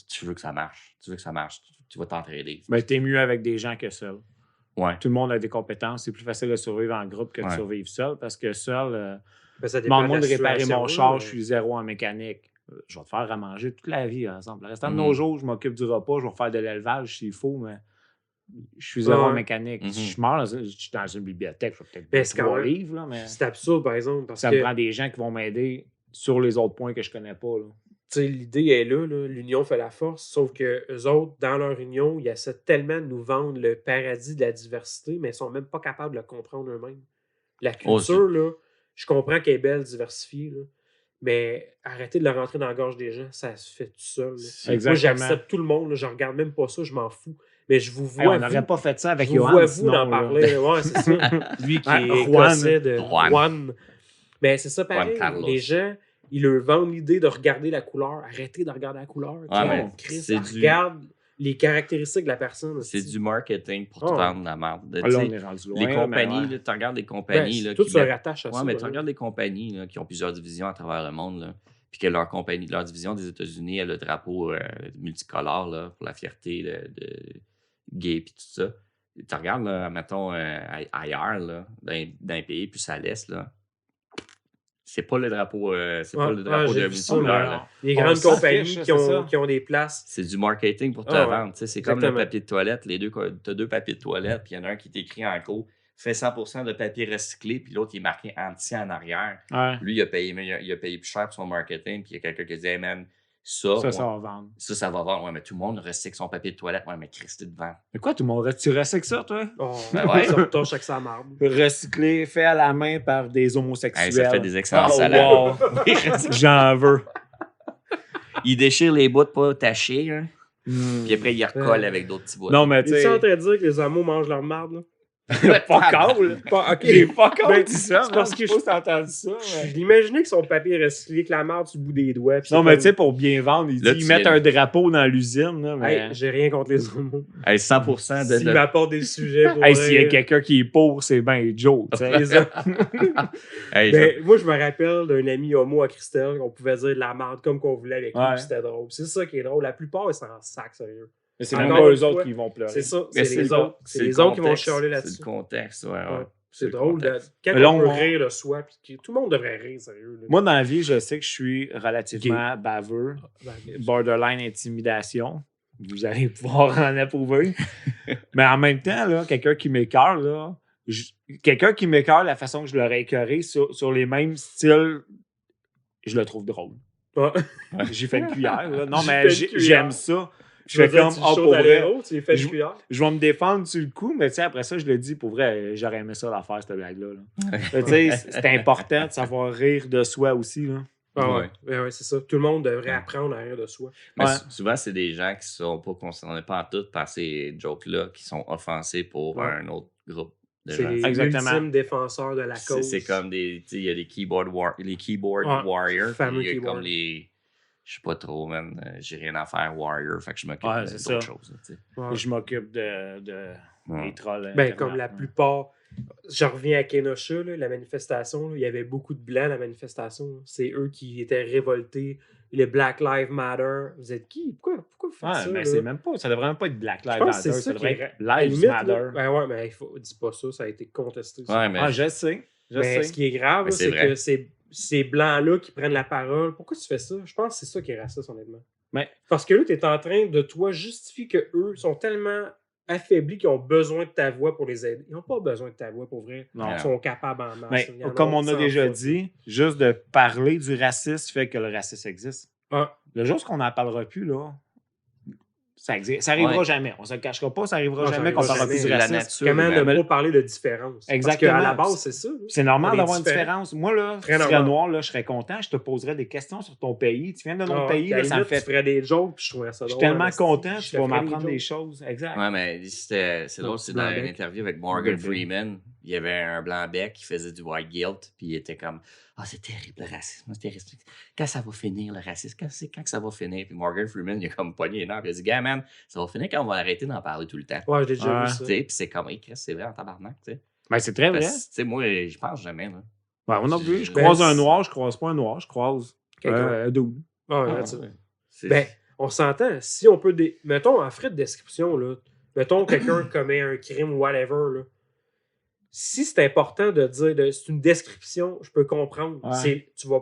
tu veux que ça marche. Tu vas t'entraider. Mais t'es mieux avec des gens que seul. Ouais. Tout le monde a des compétences. C'est plus facile de survivre en groupe que de survivre seul parce que seul, ça dépend de réparer mon char, je suis zéro en mécanique. Je vais te faire à manger toute la vie, par exemple. Le restant de nos jours, je m'occupe du repas, je vais faire de l'élevage s'il faut, mais je suis zéro en mécanique. Si je meurs, je suis dans une bibliothèque, je vais peut-être 3 livres. Là, mais c'est absurde, par exemple. Parce ça me prend des gens qui vont m'aider sur les autres points que je connais pas. Là. L'idée est là, l'union fait la force, sauf que eux autres, dans leur union, ils essaient tellement de nous vendre le paradis de la diversité, mais ils sont même pas capables de le comprendre eux-mêmes. La culture, là, je comprends qu'elle est belle, diversifiée, là, mais arrêtez de la rentrer dans la gorge des gens, ça se fait tout seul. Moi, j'accepte tout le monde, là, je regarde même pas ça, je m'en fous. Mais je vous vois. On n'aurait pas fait ça avec Johan. Je vous vois d'en parler. Ouais, c'est ça. Lui qui est écossais de Juan. Mais c'est ça pareil. Les gens, ils leur vendent l'idée de regarder la couleur. Arrêtez de regarder la couleur. Regarde les caractéristiques de la personne. C'est du marketing pour te vendre la merde. Là, on est rendu loin. Les compagnies, tu regardes des compagnies. Tout se rattache à ça. Ouais, mais tu regardes des compagnies là, qui ont plusieurs divisions à travers le monde. Là, puis que leur division des États-Unis a le drapeau multicolore là, pour la fierté de gay puis tout ça. Tu regardes, là, mettons, ailleurs, là, dans un pays plus à l'est, là, c'est pas le drapeau, pas le drapeau de multicolore. Les grandes compagnies qui ont des places. C'est du marketing pour te vendre. C'est comme le papier de toilette. Tu as 2 papiers de toilette, puis il y en a un qui est écrit en gros fait 100% de papier recyclé, puis l'autre il est marqué anti en arrière. Ouais. Lui, il a payé plus cher pour son marketing, puis il y a quelqu'un qui dit hey man, ça va vendre. Ça va vendre. Ouais, mais tout le monde recycle son papier de toilette. Ouais, mais Christy devant. Mais quoi, tout le monde tu recycles ça, toi? Ça retorche avec sa marde. Recyclé, fait à la main par des homosexuels. Ça fait des excellents salaires. Wow. J'en veux. Il déchire les bouts pas tachés. Hein. Puis après, il recolle avec d'autres petits bouts. Non, mais tu Es-tu sais. en train de dire que les amours mangent leur marde, là? Pas cool. Ok. J'ai pas cool Ben, dit ça. c'est parce que je sais pas si t'as entendu ça. Je l'imaginais que son papier recyclé avec la marde sur le bout des doigts. puis Non, c'est mais comme- tu sais, pour bien vendre, Là, ils tu mettent viens un drapeau dans l'usine. Là, mais... Hey, j'ai rien contre les homos. Hey, 100% de... S'ils m'apportent des sujets pour Hey, s'il y a rire. quelqu'un qui est pour, c'est ben Joe. tu sais. Les hommes. Hey, Ben, moi, je me rappelle d'un ami homo à Christelle qu'on pouvait dire de la merde comme qu'on voulait avec lui, Ouais. puis c'était drôle. C'est ça qui est drôle. La plupart, ils s'en sac, sérieux. Mais c'est Encore même pas une eux autres fois, qui vont pleurer. C'est ça, Mais c'est les autres. C'est les le autres qui vont contexte, chialer C'est là-dessus. le contexte, ouais. Ouais. C'est C'est le drôle. contexte. Quand Mais là, on peut on- rire de soi, puis tout le monde devrait rire, sérieux. là. Moi, dans la vie, je sais que je suis relativement baveux. Ben, Borderline intimidation. Vous allez pouvoir en approuver. Mais en même temps, là, quelqu'un qui m'écœure, là, quelqu'un qui m'écœure la façon que je l'aurais écœuré sur les mêmes styles, je le trouve drôle. ouais. J'ai fait une cuillère. Là. Non, J'ai mais fait une cuillère. j'aime ça. Je Je veux fais dire, comme, tu oh, sautes pour à vrai, l'héros, tu les fais Je- de cuillère. je vais me défendre sur le coup, mais tu sais, après ça, je le dis, pour vrai, j'aurais aimé ça la faire, cette blague-là. là. Tu sais, c'est important de savoir rire de soi aussi. Là. Ah Ouais. ouais, c'est ça. Tout le monde devrait apprendre à rire de soi. Mais Ouais. souvent, c'est des gens qui sont pas concernés pas en tout par ces jokes-là, qui sont offensés pour Ouais. un autre groupe de C'est gens. les Exactement. ultimes défenseurs de la cause. C'est comme des. Tu sais, il y a des keyboard, les keyboard Ouais, warriors. fameux puis il y a keyboard. comme les. Je sais pas trop, man. J'ai rien à faire, warrior. Fait que je m'occupe Ouais, de- c'est d'autres ça. choses. là, tu sais. Ouais. Je m'occupe de Ouais. des trolls. Ben, Internet. comme la plupart. Je reviens à Kenosha, là, la manifestation. là, il y avait beaucoup de blancs à la manifestation. là. C'est eux qui étaient révoltés. Les Black Lives Matter. Vous êtes qui? Pourquoi vous faites Ouais, ça? mais là? c'est même pas. Ça devrait même pas être Black Je Lives pense Matter. que c'est ça Ça qui devrait est. être à la Lives limite, Matter. là, ben ouais, mais dis pas ça. Ça a été contesté. ça. Ouais, mais. Ah, je sais. Je Mais sais. ce qui est grave, Mais là, c'est c'est vrai. que ces blancs-là qui prennent la parole, pourquoi tu fais ça? Je pense que c'est ça qui est raciste, honnêtement. Mais- Parce que là, tu es en train de toi justifier que eux sont tellement affaiblis qu'ils ont besoin de ta voix pour les aider. Ils n'ont pas besoin de ta voix pour vrai. Non. Ils sont capables en masse. Mais Il y en comme on a sans déjà faute. dit, juste de parler du racisme fait que le racisme existe. Ah, Le jour qu'on n'en parlera plus, là, ça existe. Ça arrivera Ouais. jamais. On se le cachera pas, ça arrivera Non, ça jamais qu'on arrivera parlera plus jamais. du La racisme. nature. comment ne humaine. pas parler de différence? Exactement. Parce qu'à la base, c'est ça. là. C'est normal On est d'avoir une différents. différence. Moi, là, Très si tu serais normal. noir, là, je serais content. Je te poserais des questions sur ton pays. Tu viens de notre Ah, pays, à la là, ça me limite, fait. tu ferais des jokes, puis je trouverais ça Je suis drôle. tellement esti. content, Je tu te vas ferais m'apprendre des jokes. choses. Exact. Ouais, mais c'est Non, drôle, c'est blanc dans une bec. interview avec Morgan Good Freeman. Il y avait un blanc bec qui faisait du white guilt, puis il était comme Ah, c'est terrible le racisme, c'est terrible. Quand ça va finir le racisme, quand que ça va finir? Puis Morgan Freeman, il a comme pogné les nerfs, puis il a dit Gars, man, ça va finir quand on va arrêter d'en parler tout le temps. Ouais, je l'ai déjà Ouais. vu Tu ça. sais, puis c'est comme, hey, Chris, c'est vrai en tabarnak, tu sais. Ben, c'est très vrai. Parce que, tu sais, moi, je pense jamais, là. Ouais, moi non plus. Je Ben, croise un c'est- noir, je croise pas un noir, je croise Quelqu'un. un dude. Ouais, Ah, that's it. ouais. C'est- Ben, on s'entend. Si on peut. Mettons, en frais de description, là, mettons quelqu'un commet un crime ou whatever, là. Si c'est important de dire, c'est une description, je peux comprendre. Ouais. Tu vas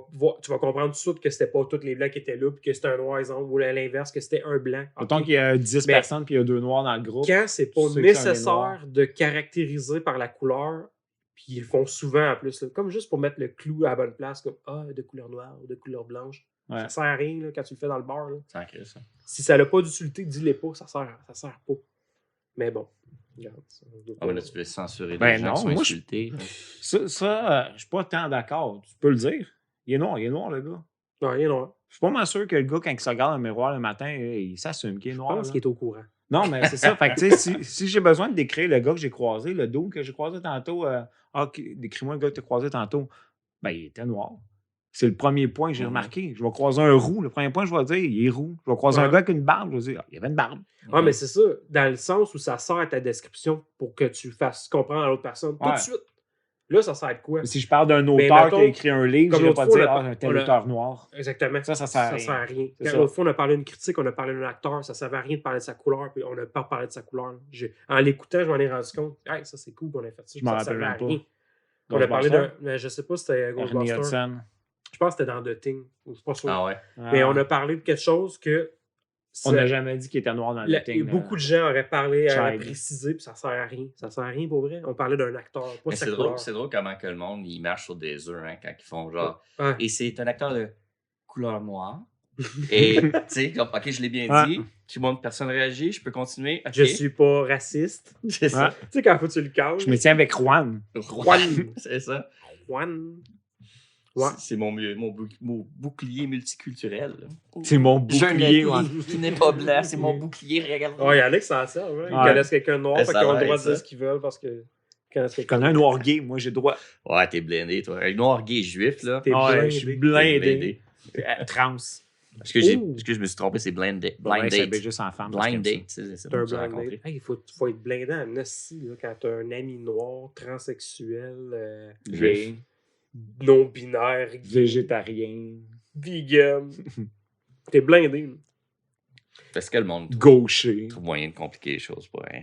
comprendre tout de suite que c'était pas tous les blancs qui étaient là, puis que c'était un noir, exemple, ou à l'inverse, que c'était un blanc. Mettons Ok. qu'il y a 10 Mais- personnes puis il y a 2 noirs dans le groupe. Quand c'est pas Tu sais que c'est un nécessaire noir. de caractériser par la couleur, puis ils le font souvent en plus, là, comme juste pour mettre le clou à la bonne place, comme de couleur noire ou de couleur blanche. Ouais. Ça sert à rien là, quand tu le fais dans le bar. Là. Sans Chris, ça. Si ça n'a pas d'utilité, dis-les pas, ça sert pas. Mais bon, regarde. Ça, on doit Ah, mais là, pas- tu veux censurer Ben les gens non, qui sont moi, insultés. là. Ça, je suis pas tant d'accord. Tu peux le dire. Il est noir, le gars. Non, rien noir. Je suis pas mal sûr que le gars, quand il se regarde dans le miroir le matin, il s'assume qu'il est Je noir. pense là. qu'il est au courant. Non, mais c'est ça. Fait que, tu sais, si j'ai besoin de décrire le gars que j'ai croisé, le dos que j'ai croisé tantôt, décris-moi le gars que tu as croisé tantôt, ben, il était noir. C'est le premier point que j'ai Mhm. remarqué. Je vais croiser un roux. Le premier point, je vais dire, il est roux. Je vais croiser un Ouais. gars avec une barbe. Je vais dire, il y avait une barbe. Ah, mais c'est ça, dans le sens où ça sert à ta description pour que tu fasses comprendre à l'autre personne tout Ouais. de suite. Là, ça sert à quoi? Mais si je parle d'un Mais auteur mettons, qui a écrit un livre, comme je ne vais l'autre pas fois, dire, on a- un tel on a- auteur noir. Exactement. Ça sert à Ça rien. sert à rien. C'est Quand ça. l'autre fois, on a parlé d'une critique, on a parlé d'un acteur, ça ne servait à rien de parler de sa couleur, puis on n'a pas parlé de sa couleur. En l'écoutant, je m'en ai rendu compte. Hey, ça, c'est cool qu'on ait fait ça. Je m'en Ça rappelle servait à même pas. rien. On a parlé Ghostbusters? d'un. Mais je sais pas si c'était Ernie Ghostbusters. Hudson. Je pense que c'était dans The Thing. Je suis pas sûr. Ah ouais. Mais on a parlé de quelque chose que. On n'a jamais dit qu'il était noir dans le thing. Beaucoup de gens auraient parlé, auraient Child. précisé, puis ça sert à rien. Ça sert à rien pour vrai. On parlait d'un acteur, pas de Mais sa c'est couleur. drôle, c'est drôle comment que le monde il marche sur des œufs hein, quand ils font genre. Ouais. Et c'est un acteur de couleur noire. Et tu sais, comme ok, je l'ai bien Ouais. dit. Tout le monde, personne réagit, je peux continuer. Ok. Je suis pas raciste. C'est ça. Tu sais, quand faut que tu le caches. Je me tiens avec Juan. Juan. C'est ça. Juan. Ouais. C'est mon bouclier multiculturel. là. C'est mon J'ai un bouclier. ami Ouais. qui n'est pas blanc, c'est mon bouclier, regarde. Il y en a qui s'en servent. Hein. Ils Ouais. connaissent quelqu'un de noir, Ben, fait ça qu'ils ont le va droit être de dire ça. ce qu'ils veulent parce que ils connaissent Je quelqu'un connais un de noir gay, moi j'ai le droit. Ouais, t'es blindé, toi. Un noir gay juif, là. T'es Ouais, blindé. je suis T'es blindé. Trans. Est-ce que je me suis trompé, c'est blind date. Ouais, ça s'appelle juste en femme. parce Blind que date, c'est C'est bon, un tu l'as blind rencontré. date. Hey, il faut être blindé en nasty là, quand t'as un ami noir, transsexuel, Gay, non-binaire, végétarien, vegan. T'es blindé. Là. Parce que le monde gaucher. trouve moyen de compliquer les choses pour rien.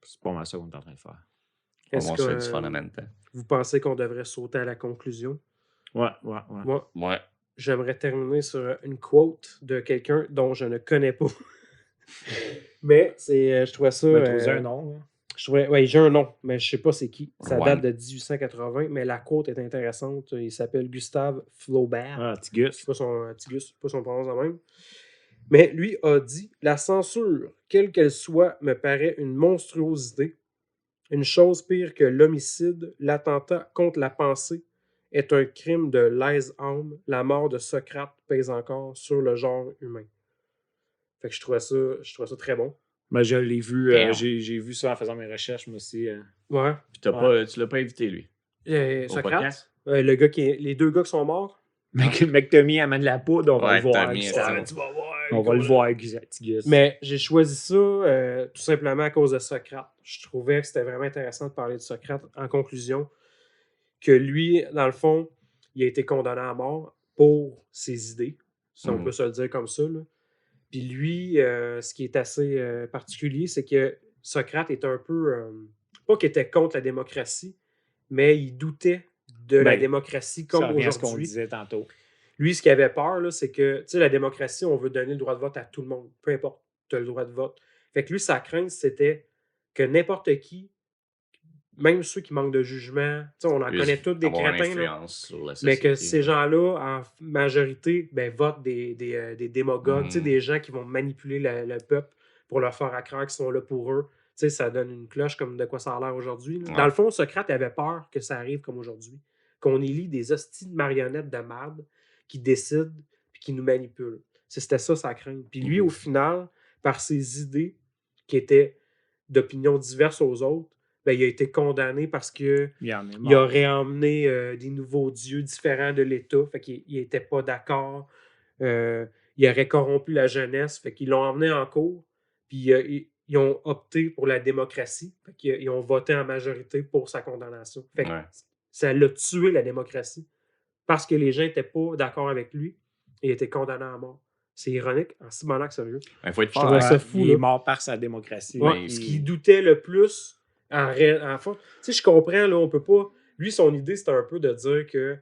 C'est pas mal ça qu'on est en train de faire. On Est-ce va se faire que du fun en même temps. vous pensez qu'on devrait sauter à la conclusion? Ouais. Moi, Ouais. j'aimerais terminer sur une quote de quelqu'un dont je ne connais pas. Mais je trouvais ça... Trouver un nom. Là. J'ai un nom, mais je sais pas c'est qui. Ça Ouais. date de 1880, mais la quote est intéressante. Il s'appelle Gustave Flaubert. Ah, Tigus. C'est pas son Tigus, pas son prononce en même. Mais lui a dit « La censure, quelle qu'elle soit, me paraît une monstruosité. Une chose pire que l'homicide, l'attentat contre la pensée, est un crime de lèse-âme. La mort de Socrate pèse encore sur le genre humain. » Fait que je trouvais ça très bon. Ben, je l'ai vu, Damn. j'ai vu ça en faisant mes recherches, moi aussi. Ouais. Puis tu l'as pas invité, lui. Au Socrate, podcast? les deux gars qui sont morts. Mec, Tommy amène la poudre, on va Ouais, le voir. Tommy, Gustave. Tu vas voir. On va le voir, Tigus. Mais j'ai choisi ça tout simplement à cause de Socrate. Je trouvais que c'était vraiment intéressant de parler de Socrate en conclusion. Que lui, dans le fond, il a été condamné à mort pour ses idées. Si on peut se le dire comme ça. Là. Puis lui, ce qui est assez particulier, c'est que Socrate est un peu... pas qu'il était contre la démocratie, mais il doutait de la démocratie comme ça revient à ce qu'on aujourd'hui. disait tantôt. Lui, ce qu'il avait peur, là, c'est que, tu sais, la démocratie, on veut donner le droit de vote à tout le monde. Peu importe, tu as le droit de vote. Fait que lui, sa crainte, c'était que n'importe qui, même ceux qui manquent de jugement, tu sais, on en connaît tous des crétins, là, sur la mais que société. ces gens-là, en majorité, votent des démagogues, tu sais, des gens qui vont manipuler le peuple pour leur faire accroire qu'ils sont là pour eux. Tu sais, ça donne une cloche comme de quoi ça a l'air aujourd'hui. Ouais. Dans le fond, Socrate avait peur que ça arrive comme aujourd'hui. Qu'on élit des hosties de marionnettes de marde qui décident et qui nous manipulent. C'était ça sa crainte. Puis lui, au final, par ses idées qui étaient d'opinions diverses aux autres, il a été condamné parce qu'il aurait emmené des nouveaux dieux différents de l'État. Fait qu'il n'était pas d'accord. Il aurait corrompu la jeunesse. Fait qu'ils l'ont emmené en cour. Puis ils ont opté pour la démocratie. Fait qu'ils ont voté en majorité pour sa condamnation. Fait que ça l'a tué, la démocratie. Parce que les gens n'étaient pas d'accord avec lui. Et il était condamné à mort. C'est ironique, en si bon acte sérieux. Il faut être Je trouvais ça fou. Il là. est mort par sa démocratie. Ouais, ce qu'il doutait le plus, en fait, tu sais, je comprends, là, on peut pas... Lui, son idée, c'était un peu de dire que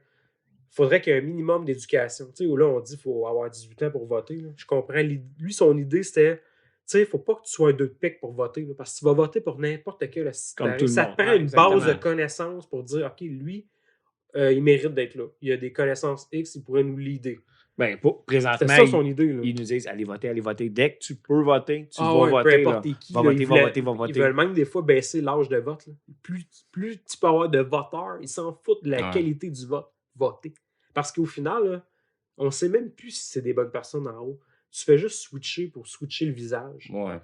faudrait qu'il y ait un minimum d'éducation. Tu sais, où là, on dit qu'il faut avoir 18 ans pour voter. Là. Je comprends. Lui, son idée, c'était... Tu sais, il ne faut pas que tu sois un deux de pique pour voter. Là, parce que tu vas voter pour n'importe quel assistant. Ça te prend une base de connaissances pour dire, OK, lui, il mérite d'être là. Il a des connaissances X, il pourrait nous leader. Présentement, c'est ça son idée. Là. Ils nous disent, allez voter. Dès que tu peux voter, tu vas peu voter. importe qui. Va voter. Ils veulent même des fois baisser l'âge de vote. Là. Plus tu peux avoir de voteurs, ils s'en foutent de la qualité du vote. Voter. Parce qu'au final, là, on ne sait même plus si c'est des bonnes personnes en haut. Tu fais juste switcher pour switcher le visage. Ouais.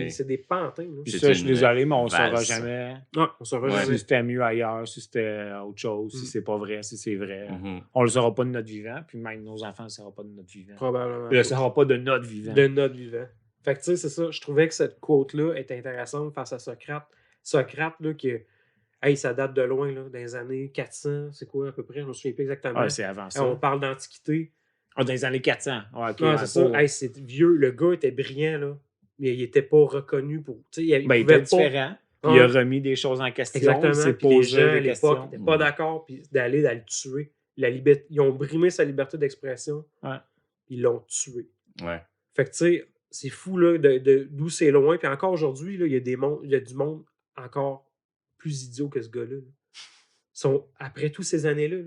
C'est des pantins. Là. Puis ça, je suis désolé, mais on ne saura jamais. Non, on saura jamais. Si c'était mieux ailleurs, si c'était autre chose, si c'est pas vrai, si c'est vrai. Mm-hmm. On le saura pas de notre vivant, puis même nos enfants ne le sauront pas de notre vivant. Probablement. Ils ne le sauront pas de notre vivant. De notre vivant. Fait que tu sais, c'est ça. Je trouvais que cette quote-là était intéressante face à Socrate. Socrate, là, qui... Hey, ça date de loin, là, dans les années 400, c'est quoi à peu près? Je ne me souviens plus exactement. Ah, c'est avant ça. On parle d'antiquité. Ah, dans les années 400. Ouais, okay, c'est ça. Hey, c'est vieux. Le gars était brillant, là. Mais il n'était pas reconnu pour. Il était différent. Il a remis des choses en question. Exactement. Puis les gens à l'époque n'étaient pas d'accord d'aller le tuer. Ils ont brimé sa liberté d'expression. Ouais. Ils l'ont tué. Ouais. Fait que tu sais, c'est fou là, d'où c'est loin. Puis encore aujourd'hui, il y a du monde encore plus idiot que ce gars-là. Après toutes ces années-là.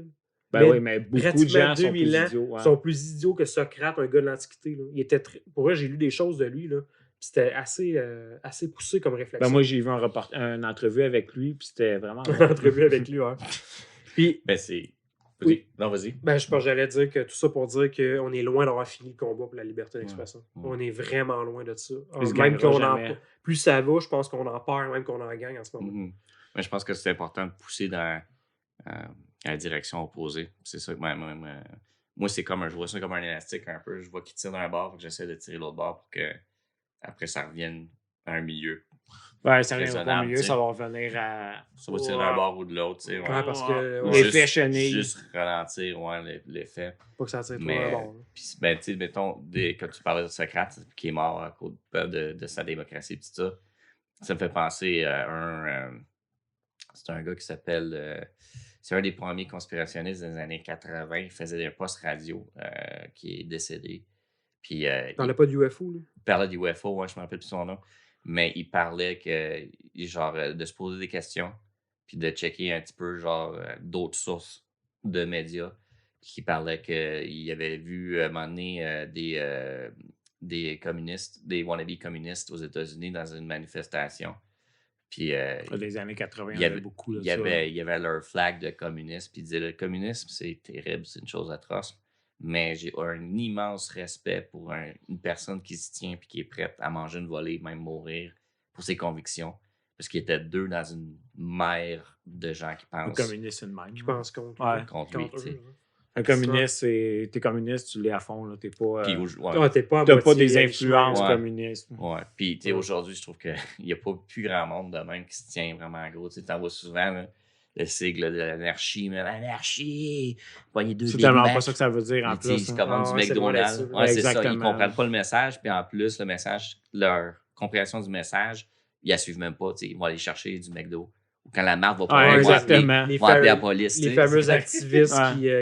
Mais beaucoup de gens sont plus idiots. Sont plus idiots que Socrate, un gars de l'Antiquité. Là. Il était pour vrai, j'ai lu des choses de lui. Là, c'était assez poussé comme réflexion. Moi, j'ai vu une entrevue avec lui, puis c'était vraiment... Une entrevue avec lui, ouais. Puis, c'est Oui. Non, vas-y. Ben, je pense que j'allais dire que tout ça pour dire qu'on est loin d'avoir fini le combat pour la liberté d'expression. Ouais. On est vraiment loin de ça. Même Plus ça va, je pense qu'on en perd même qu'on en gagne en ce moment. Mais je pense que c'est important de pousser dans la direction opposée. C'est ça que moi, c'est comme je vois ça comme un élastique un peu. Je vois qu'il tire d'un bord, j'essaie de tirer l'autre bord pour que après ça revienne à un milieu. Ouais, ça reviendra pas au milieu, t'sais. ça va revenir à. Ça va tirer d'un bord ou de l'autre. Ouais, parce que. L'effet chenille. Juste ralentir l'effet. Pas que ça tire trop d'un bord. Puis, ben, tu sais, mettons, quand tu parlais de Socrate, qui est mort à cause de sa démocratie et tout ça, ça me fait penser à c'est un gars qui s'appelle. C'est un des premiers conspirationnistes des années 80. Il faisait des postes radio qui est décédé. Puis, il parlait pas d'UFO, là? Il parlait d'UFO, ouais, je me rappelle plus son nom. Mais il parlait genre, de se poser des questions, puis de checker un petit peu, genre, d'autres sources de médias. Puis il parlait qu'il avait vu à un moment donné des communistes, des wannabe communistes aux États-Unis dans une manifestation. Puis, les années 80, il y avait beaucoup de il y avait leur flag de communisme, puis il disait le communisme, c'est terrible, c'est une chose atroce. Mais j'ai un immense respect pour une personne qui se tient et qui est prête à manger une volée, même mourir pour ses convictions. Parce qu'il était deux dans une mer de gens qui pensent. Un communiste, c'est le même. Qui pense contre lui. Un communiste, t'es communiste, tu l'es à fond. Là. T'es pas. T'as pas des influences communistes. Ouais. Puis aujourd'hui, je trouve qu'il n'y a pas plus grand monde de même qui se tient vraiment gros. Tu t'en vois souvent. Là, le sigle de l'anarchie, mais l'anarchie, poignée deux. C'est tellement pas ça que ça veut dire en plus. Ils commandent du McDonald's. C'est ça. Ils comprennent pas le message, puis en plus, le message, leur compréhension du message, ils la suivent même pas. Ils vont aller chercher du McDo. Ou quand la marque va pas appeler la police. Les fameux activistes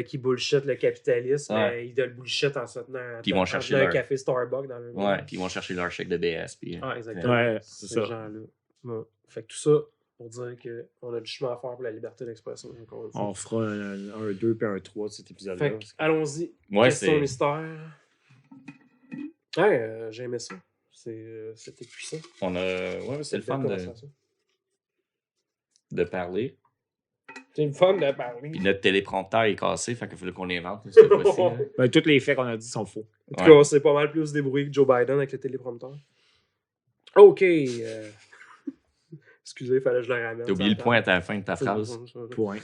qui bullshit le capitalisme, ils le bullshit en se tenant un café Starbucks dans le ouais, puis ils vont chercher leur chèque de BS. Puis, exactement. Ouais, c'est ça. Ces gens-là. Ouais. Fait que tout ça pour dire qu'on a du chemin à faire pour la liberté d'expression. On fera un 2 puis un 3 de cet épisode-là. Allons-y. Ouais, question mystère. Ouais, j'ai aimé ça. C'était puissant. C'est le fun de parler. C'est le fun de parler. Puis notre téléprompteur est cassé, fait qu'il faut qu'on l'invente cette fois-ci. Tous les faits qu'on a dit sont faux. En tout cas, on s'est pas mal plus débrouillé que Joe Biden avec le téléprompteur. OK. Excusez, il fallait que je le ramène. T'as oublié le point à la fin de ta phrase. Point.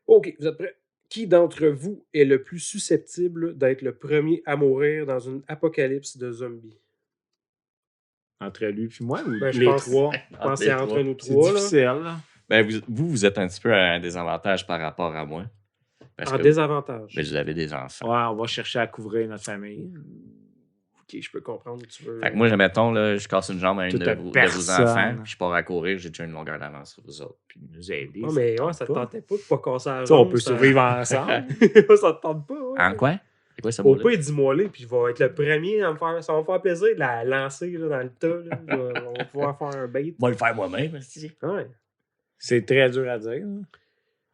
OK, vous êtes prêts? Qui d'entre vous est le plus susceptible d'être le premier à mourir dans une apocalypse de zombies? Entre lui et moi ou les trois? Je pense que c'est entre nous trois. C'est difficile, là. Ben, vous êtes un petit peu à un désavantage par rapport à moi. Désavantage? Ben, vous avez des enfants. Ouais, on va chercher à couvrir notre famille. OK, je peux comprendre où tu veux. Fait que moi, mettons, là, je casse une jambe à une de vos enfants, puis je pars à courir, j'ai déjà une longueur d'avance sur vous autres. Puis nous aider. Mais ça te tentait pas de pas casser la jambe. On peut survivre ensemble. Ça te tente pas. En quoi? C'est quoi ça? Au pire, dis-moi les, puis je vais être le premier à me faire. Ça va me faire plaisir de la lancer là, dans le tas. On va pouvoir faire un bait. On va le faire moi-même. Ouais. C'est très dur à dire.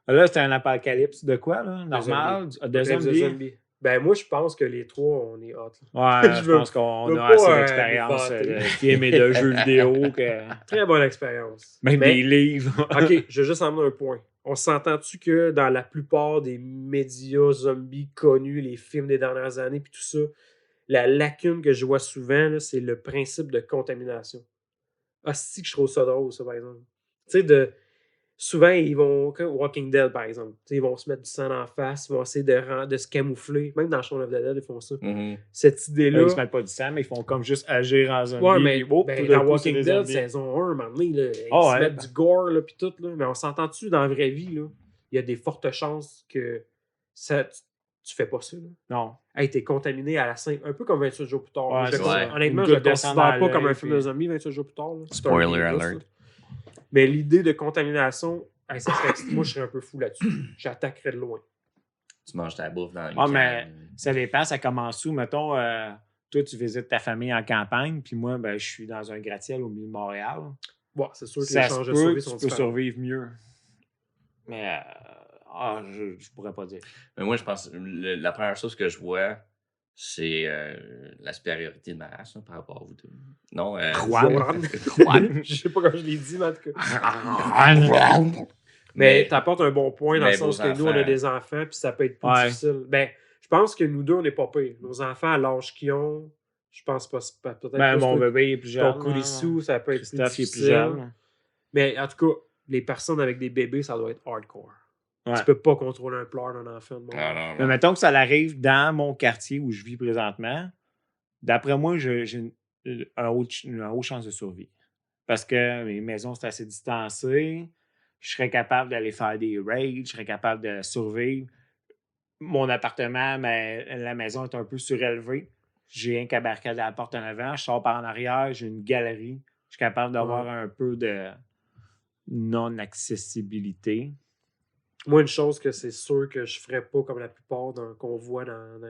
Là, c'était un apocalypse de quoi, là? Normal? De zombies? Ben, moi, je pense que les trois, on est hot. Ouais, je pense qu'on a assez d'expérience de films et de jeux vidéo. Très bonne expérience. Même des livres. OK, je vais juste emmener un point. On s'entend-tu que dans la plupart des médias zombies connus, les films des dernières années, puis tout ça, la lacune que je vois souvent, là, c'est le principe de contamination. Ah, si que je trouve ça drôle, ça, par exemple. Tu sais, souvent, ils vont... Walking Dead, par exemple. Ils vont se mettre du sang en face, ils vont essayer de se camoufler. Même dans Shaun of the Dead, ils font ça. Mm-hmm. Cette idée-là... Ils se mettent pas du sang, mais ils font comme juste agir en zombie. Ouais, mais dans Walking Dead, saison 1, un moment donné, là, ils se mettent du gore, là, puis tout. Là. Mais on s'entend-tu, dans la vraie vie, là, il y a des fortes chances que tu fais pas ça. Là. Non. Hey, t'es contaminé à la 5, un peu comme 28 jours plus tard. Ouais, honnêtement, je le considère pas comme un film de zombie 28 jours plus tard. Là. Spoiler alert. Mais l'idée de contamination, moi, je serais un peu fou là-dessus. J'attaquerais de loin. Tu manges ta bouffe dans une mais ça dépend, ça commence où? Mettons, toi, tu visites ta famille en campagne, puis moi, ben, je suis dans un gratte-ciel au milieu de Montréal. Bon, c'est sûr que les chances de survie sont différentes. Tu peux survivre mieux. Mais je pourrais pas dire. Mais moi, je pense la première chose que je vois, c'est la supériorité de ma race par rapport à vous deux. Non, Juan. Je sais pas comment je l'ai dit, mais en tout cas. Mais t'apportes un bon point dans le mais sens vos que nous, on a enfants- des enfants, puis ça peut être plus Ouais. difficile. Ben, je pense que nous deux, on n'est pas pire. Nos enfants, à l'âge qu'ils ont, je pense pas. Peut-être Ben, plus mon toi, bébé est plus jeune. ton Coulissou, ça peut être plus Christophe, il est plus difficile. jeune. Mais en tout cas, les personnes avec des bébés, ça doit être hardcore. Ouais. Tu peux pas contrôler un pleur d'un enfant de mon Non, âge. non, Mais non. mettons que ça arrive dans mon quartier où je vis présentement, d'après moi, j'ai un haut chance de survie. Parce que mes maisons sont assez distancées. Je serais capable d'aller faire des raids, je serais capable de survivre. Mon appartement, la maison est un peu surélevée. J'ai un cabarcade à la porte en avant, je sors par en arrière, j'ai une galerie. Je suis capable d'avoir un peu de non-accessibilité. Moi, une chose que c'est sûr que je ferais pas comme la plupart qu'on voit dans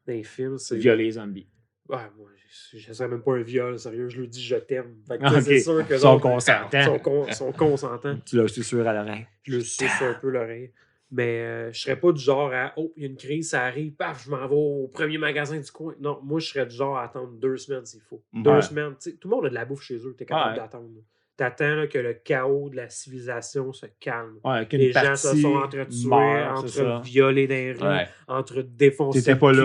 les films, c'est. Violer les zombies. Ouais, moi, je serais même pas un viol, sérieux, je lui dis je t'aime. Fait que, Ah, c'est ok. sûr que Ils sont consentants. sont consentants. Tu l'as sûr à l'oreille. Je le suce un peu l'oreille. Mais je serais pas du genre à oh, il y a une crise, ça arrive, paf, je m'en vais au premier magasin du coin. Non, moi, je serais du genre à attendre 2 semaines s'il faut. Ouais. 2 semaines. Tu sais, tout le monde a de la bouffe chez eux, t'es capable Ouais. d'attendre. T'attends là, que le chaos de la civilisation se calme. Ouais, qu'une Les gens partie se sont entretués, meurt, c'est ça. entre violés dans les rues, Ouais. entre défoncer. T'étais le pas cul.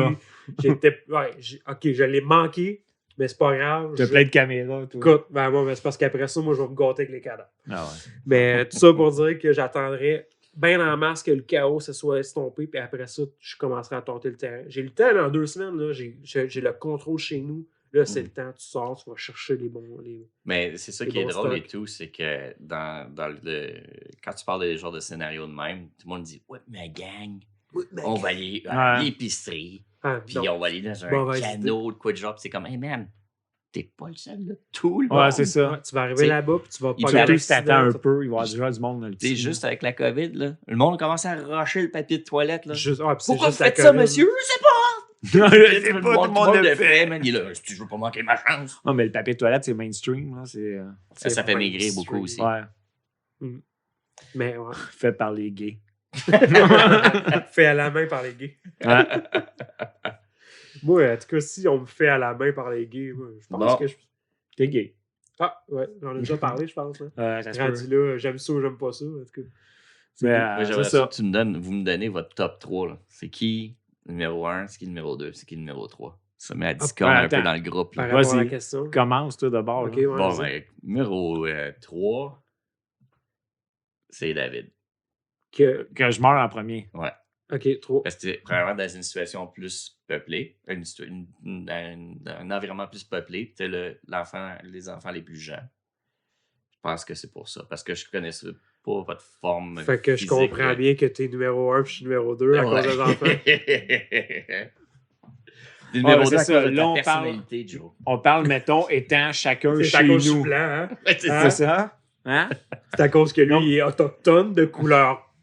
là. Ok, je l'ai manqué, mais c'est pas grave. T'as plein de caméras, toi. Écoute, ben moi, c'est parce qu'après ça, moi, je vais me gâter avec les cadavres. Ah ouais. Mais tout ça pour dire que j'attendrais bien en masse que le chaos se soit estompé, puis après ça, je commencerai à tenter le terrain. J'ai le temps dans 2 semaines, là, j'ai le contrôle chez nous. Là, c'est le temps, tu sors, tu vas chercher les bons. Mais c'est ça les qui est bons drôle et stocks. tout, c'est que quand tu parles de genres de scénarios de même, tout le monde dit ouais, ma gang, on va aller à Ouais. l'épicerie, Ah, puis non. on va aller dans un Mauvaise canot de quoi de genre, puis c'est comme hey man, t'es pas le seul là, tout le Ouais, monde. c'est ça. Ouais, tu vas arriver T'sais, là-bas, puis tu vas il pas Surtout si t'attends un peu, il va y avoir déjà du monde dans le T'sais, petit. juste avec la COVID, là, le monde commence à rusher le papier de toilette. Là. Pourquoi Pourquoi vous faites ça, monsieur? Je sais pas! Je sais pas, tout le monde le fait. man. Il est là, si je veux pas manquer ma chance. Non, mais le papier de toilette, c'est mainstream. Là. C'est Ça fait maigrir beaucoup aussi. ouais, Mais ouais. fait par les gays. fait à la main par les gays. Ouais. Moi, en tout cas, si on me fait à la main par les gays, moi, je pense Bon. que je. T'es gay. Ah, ouais, j'en ai déjà parlé, je pense. Hein. Ça se Rendu peut. là, j'aime ça ou j'aime pas ça. En tout cas. Mais, Moi, j'aimerais c'est ça ça. que vous me donnez votre top 3. Là. C'est qui le numéro 1, c'est qui le numéro 2, c'est qui le numéro 3. Ça met à Discord un peu attends. dans le groupe. Là. Par rapport à la Vas-y. question. Commence, toi, d'abord. Ok, là. ouais, Bon, vas-y. ben, numéro 3, c'est David. Que... Que je meure en premier. Ouais. Ok, 3. Parce que, premièrement, dans une situation plus peuplée, un environnement plus peuplé, tu sais, les enfants les plus jeunes. Je pense que c'est pour ça. Parce que je connaissais pas votre forme. Fait que je physique, comprends là. bien que t'es numéro 1 puis je suis numéro 2 à cause des enfants. Le numéro c'est 2 à ça, cause de là, ta on parle- personnalité, Joe. On parle, mettons, étant chacun C'est à chez cause du nous. blanc, hein? C'est Hein? C'est ça? Hein? C'est à cause que lui, Non. il est autochtone de couleur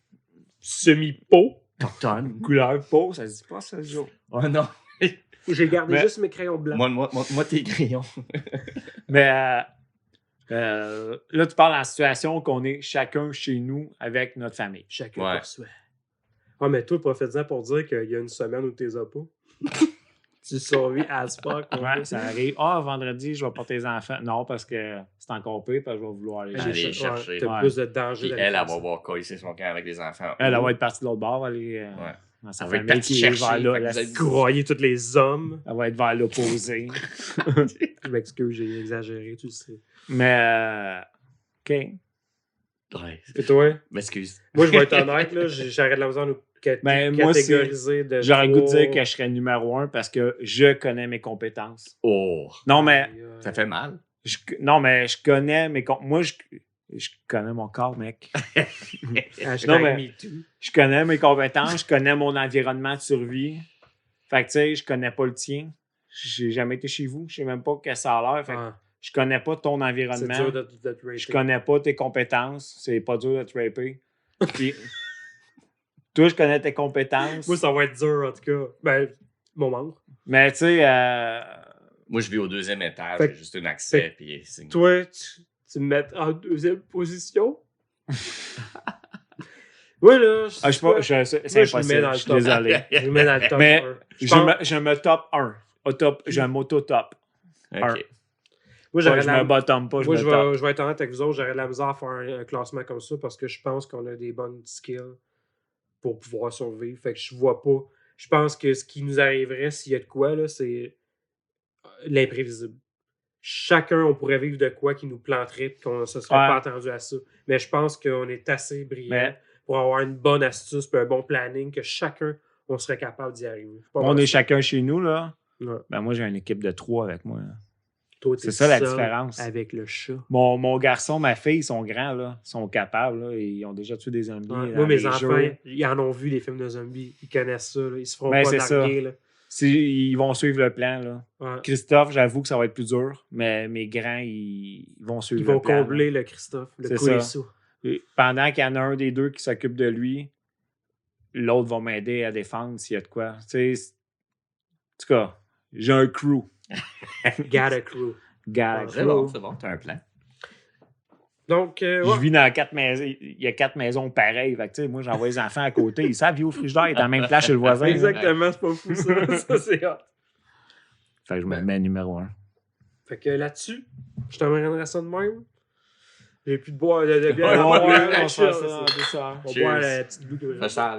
semi-peau. Autochtone. Couleur peau, ça se dit pas ça, Joe. Oh non. J'ai gardé Mais- juste mes crayons blancs. Moi, tes crayons. Mais là, tu parles en situation qu'on est chacun chez nous avec notre famille. Chacun Ouais. pour soi. Ah, mais toi, profite-en pour dire qu'il y a une semaine où t'es pas. Tu survis as fuck. mon Ouais, gars. ça arrive. Ah, vendredi, je vais porter les enfants. Non, parce que c'est encore pire, parce que je vais vouloir les Aller chercher. chercher. T'as Ouais. plus de danger Puis d'aller elle faire va ça. voir quoi ici son camp avec les enfants. Elle va être partie de l'autre bord, aller Ouais. dans sa Elle va être famille partie qui est chercher, vers là. fait que la- vous êtes- Croyer tous les hommes. Elle va être vers l'opposé. Je m'excuse, j'ai exagéré, tu le sais. Mais, OK. Ouais. Et toi? M'excuse. Moi, je vais être honnête, là, j'arrête la misère de nous Ben, moi, c'est- catégoriser de. J'aurais le goût de dire trois- que je serais numéro 1 parce que je connais mes compétences. Oh. Non, mais Ça fait mal. non, mais je connais mes moi, je connais mon corps, mec. Hashtag Non, mais- MeToo. Je connais mes compétences, je connais mon environnement de survie. Fait que, tu sais, je connais pas le tien. J'ai jamais été chez vous. Je sais même pas que ça a l'air. Fait que Ah, je connais pas ton c'est environnement. dur de te rater. Je connais pas tes compétences. C'est pas dur de te raper. Puis, toi, je connais tes compétences. Moi, ça va être dur, en tout cas. Ben, mon membre. Mais, tu sais, Moi, je vis au 2e étage. Fait- J'ai juste un accès. fait- Puis c'est... Toi, tu me mets en 2e position. Oui, là. je sais pas, c'est Moi, je le mets impossible. dans le Je suis top. désolé. Je le mets dans le top. Mais un. je pense- me top 1. J'ai un moto top. OK. Un. Moi, Moi, je me bottom pas, moi, je vais être honnête avec vous autres, j'aurais de la misère à faire un classement comme ça parce que je pense qu'on a des bonnes skills pour pouvoir survivre. Fait que je vois pas. Je pense que ce qui nous arriverait s'il y a de quoi, là, c'est l'imprévisible. Chacun, on pourrait vivre de quoi qui nous planterait et qu'on ne se serait pas attendu à ça. Mais je pense qu'on est assez brillant pour avoir une bonne astuce et un bon planning que chacun, on serait capable d'y arriver. On est chacun chez nous, là. Ouais. Ben moi, j'ai une équipe de 3 avec moi. C'est ça la différence. Avec le chat. Mon garçon, ma fille, ils sont grands, là. Ils sont capables, là. Ils ont déjà tué des zombies. Moi, mes enfants, ils en ont vu des films de zombies. Ils connaissent ça. Là. Ils se feront pas narguer. Là. Ils vont suivre le plan, là. Ouais. Christophe, j'avoue que ça va être plus dur, mais mes grands, ils vont suivre le plan. Ils vont combler le Christophe, le Coulisseau. Pendant qu'il y en a un des deux qui s'occupe de lui, l'autre va m'aider à défendre s'il y a de quoi. Tu sais, en tout cas, j'ai un crew. Got a crew. C'est bon, t'as un plan. Donc, je vis dans 4 maisons. Il y a 4 maisons pareilles. Fait que, moi, j'envoie les enfants à côté. Ils savent, vivre au frigidaire, ils sont dans la même place chez le voisin. Exactement, c'est pas fou ça. Ça, c'est hot. Fait que je me mets numéro 1. Fait que là-dessus, je t'emmènerai ça de même. J'ai plus de boire de bière. On va boire la petite blue que Fais ça,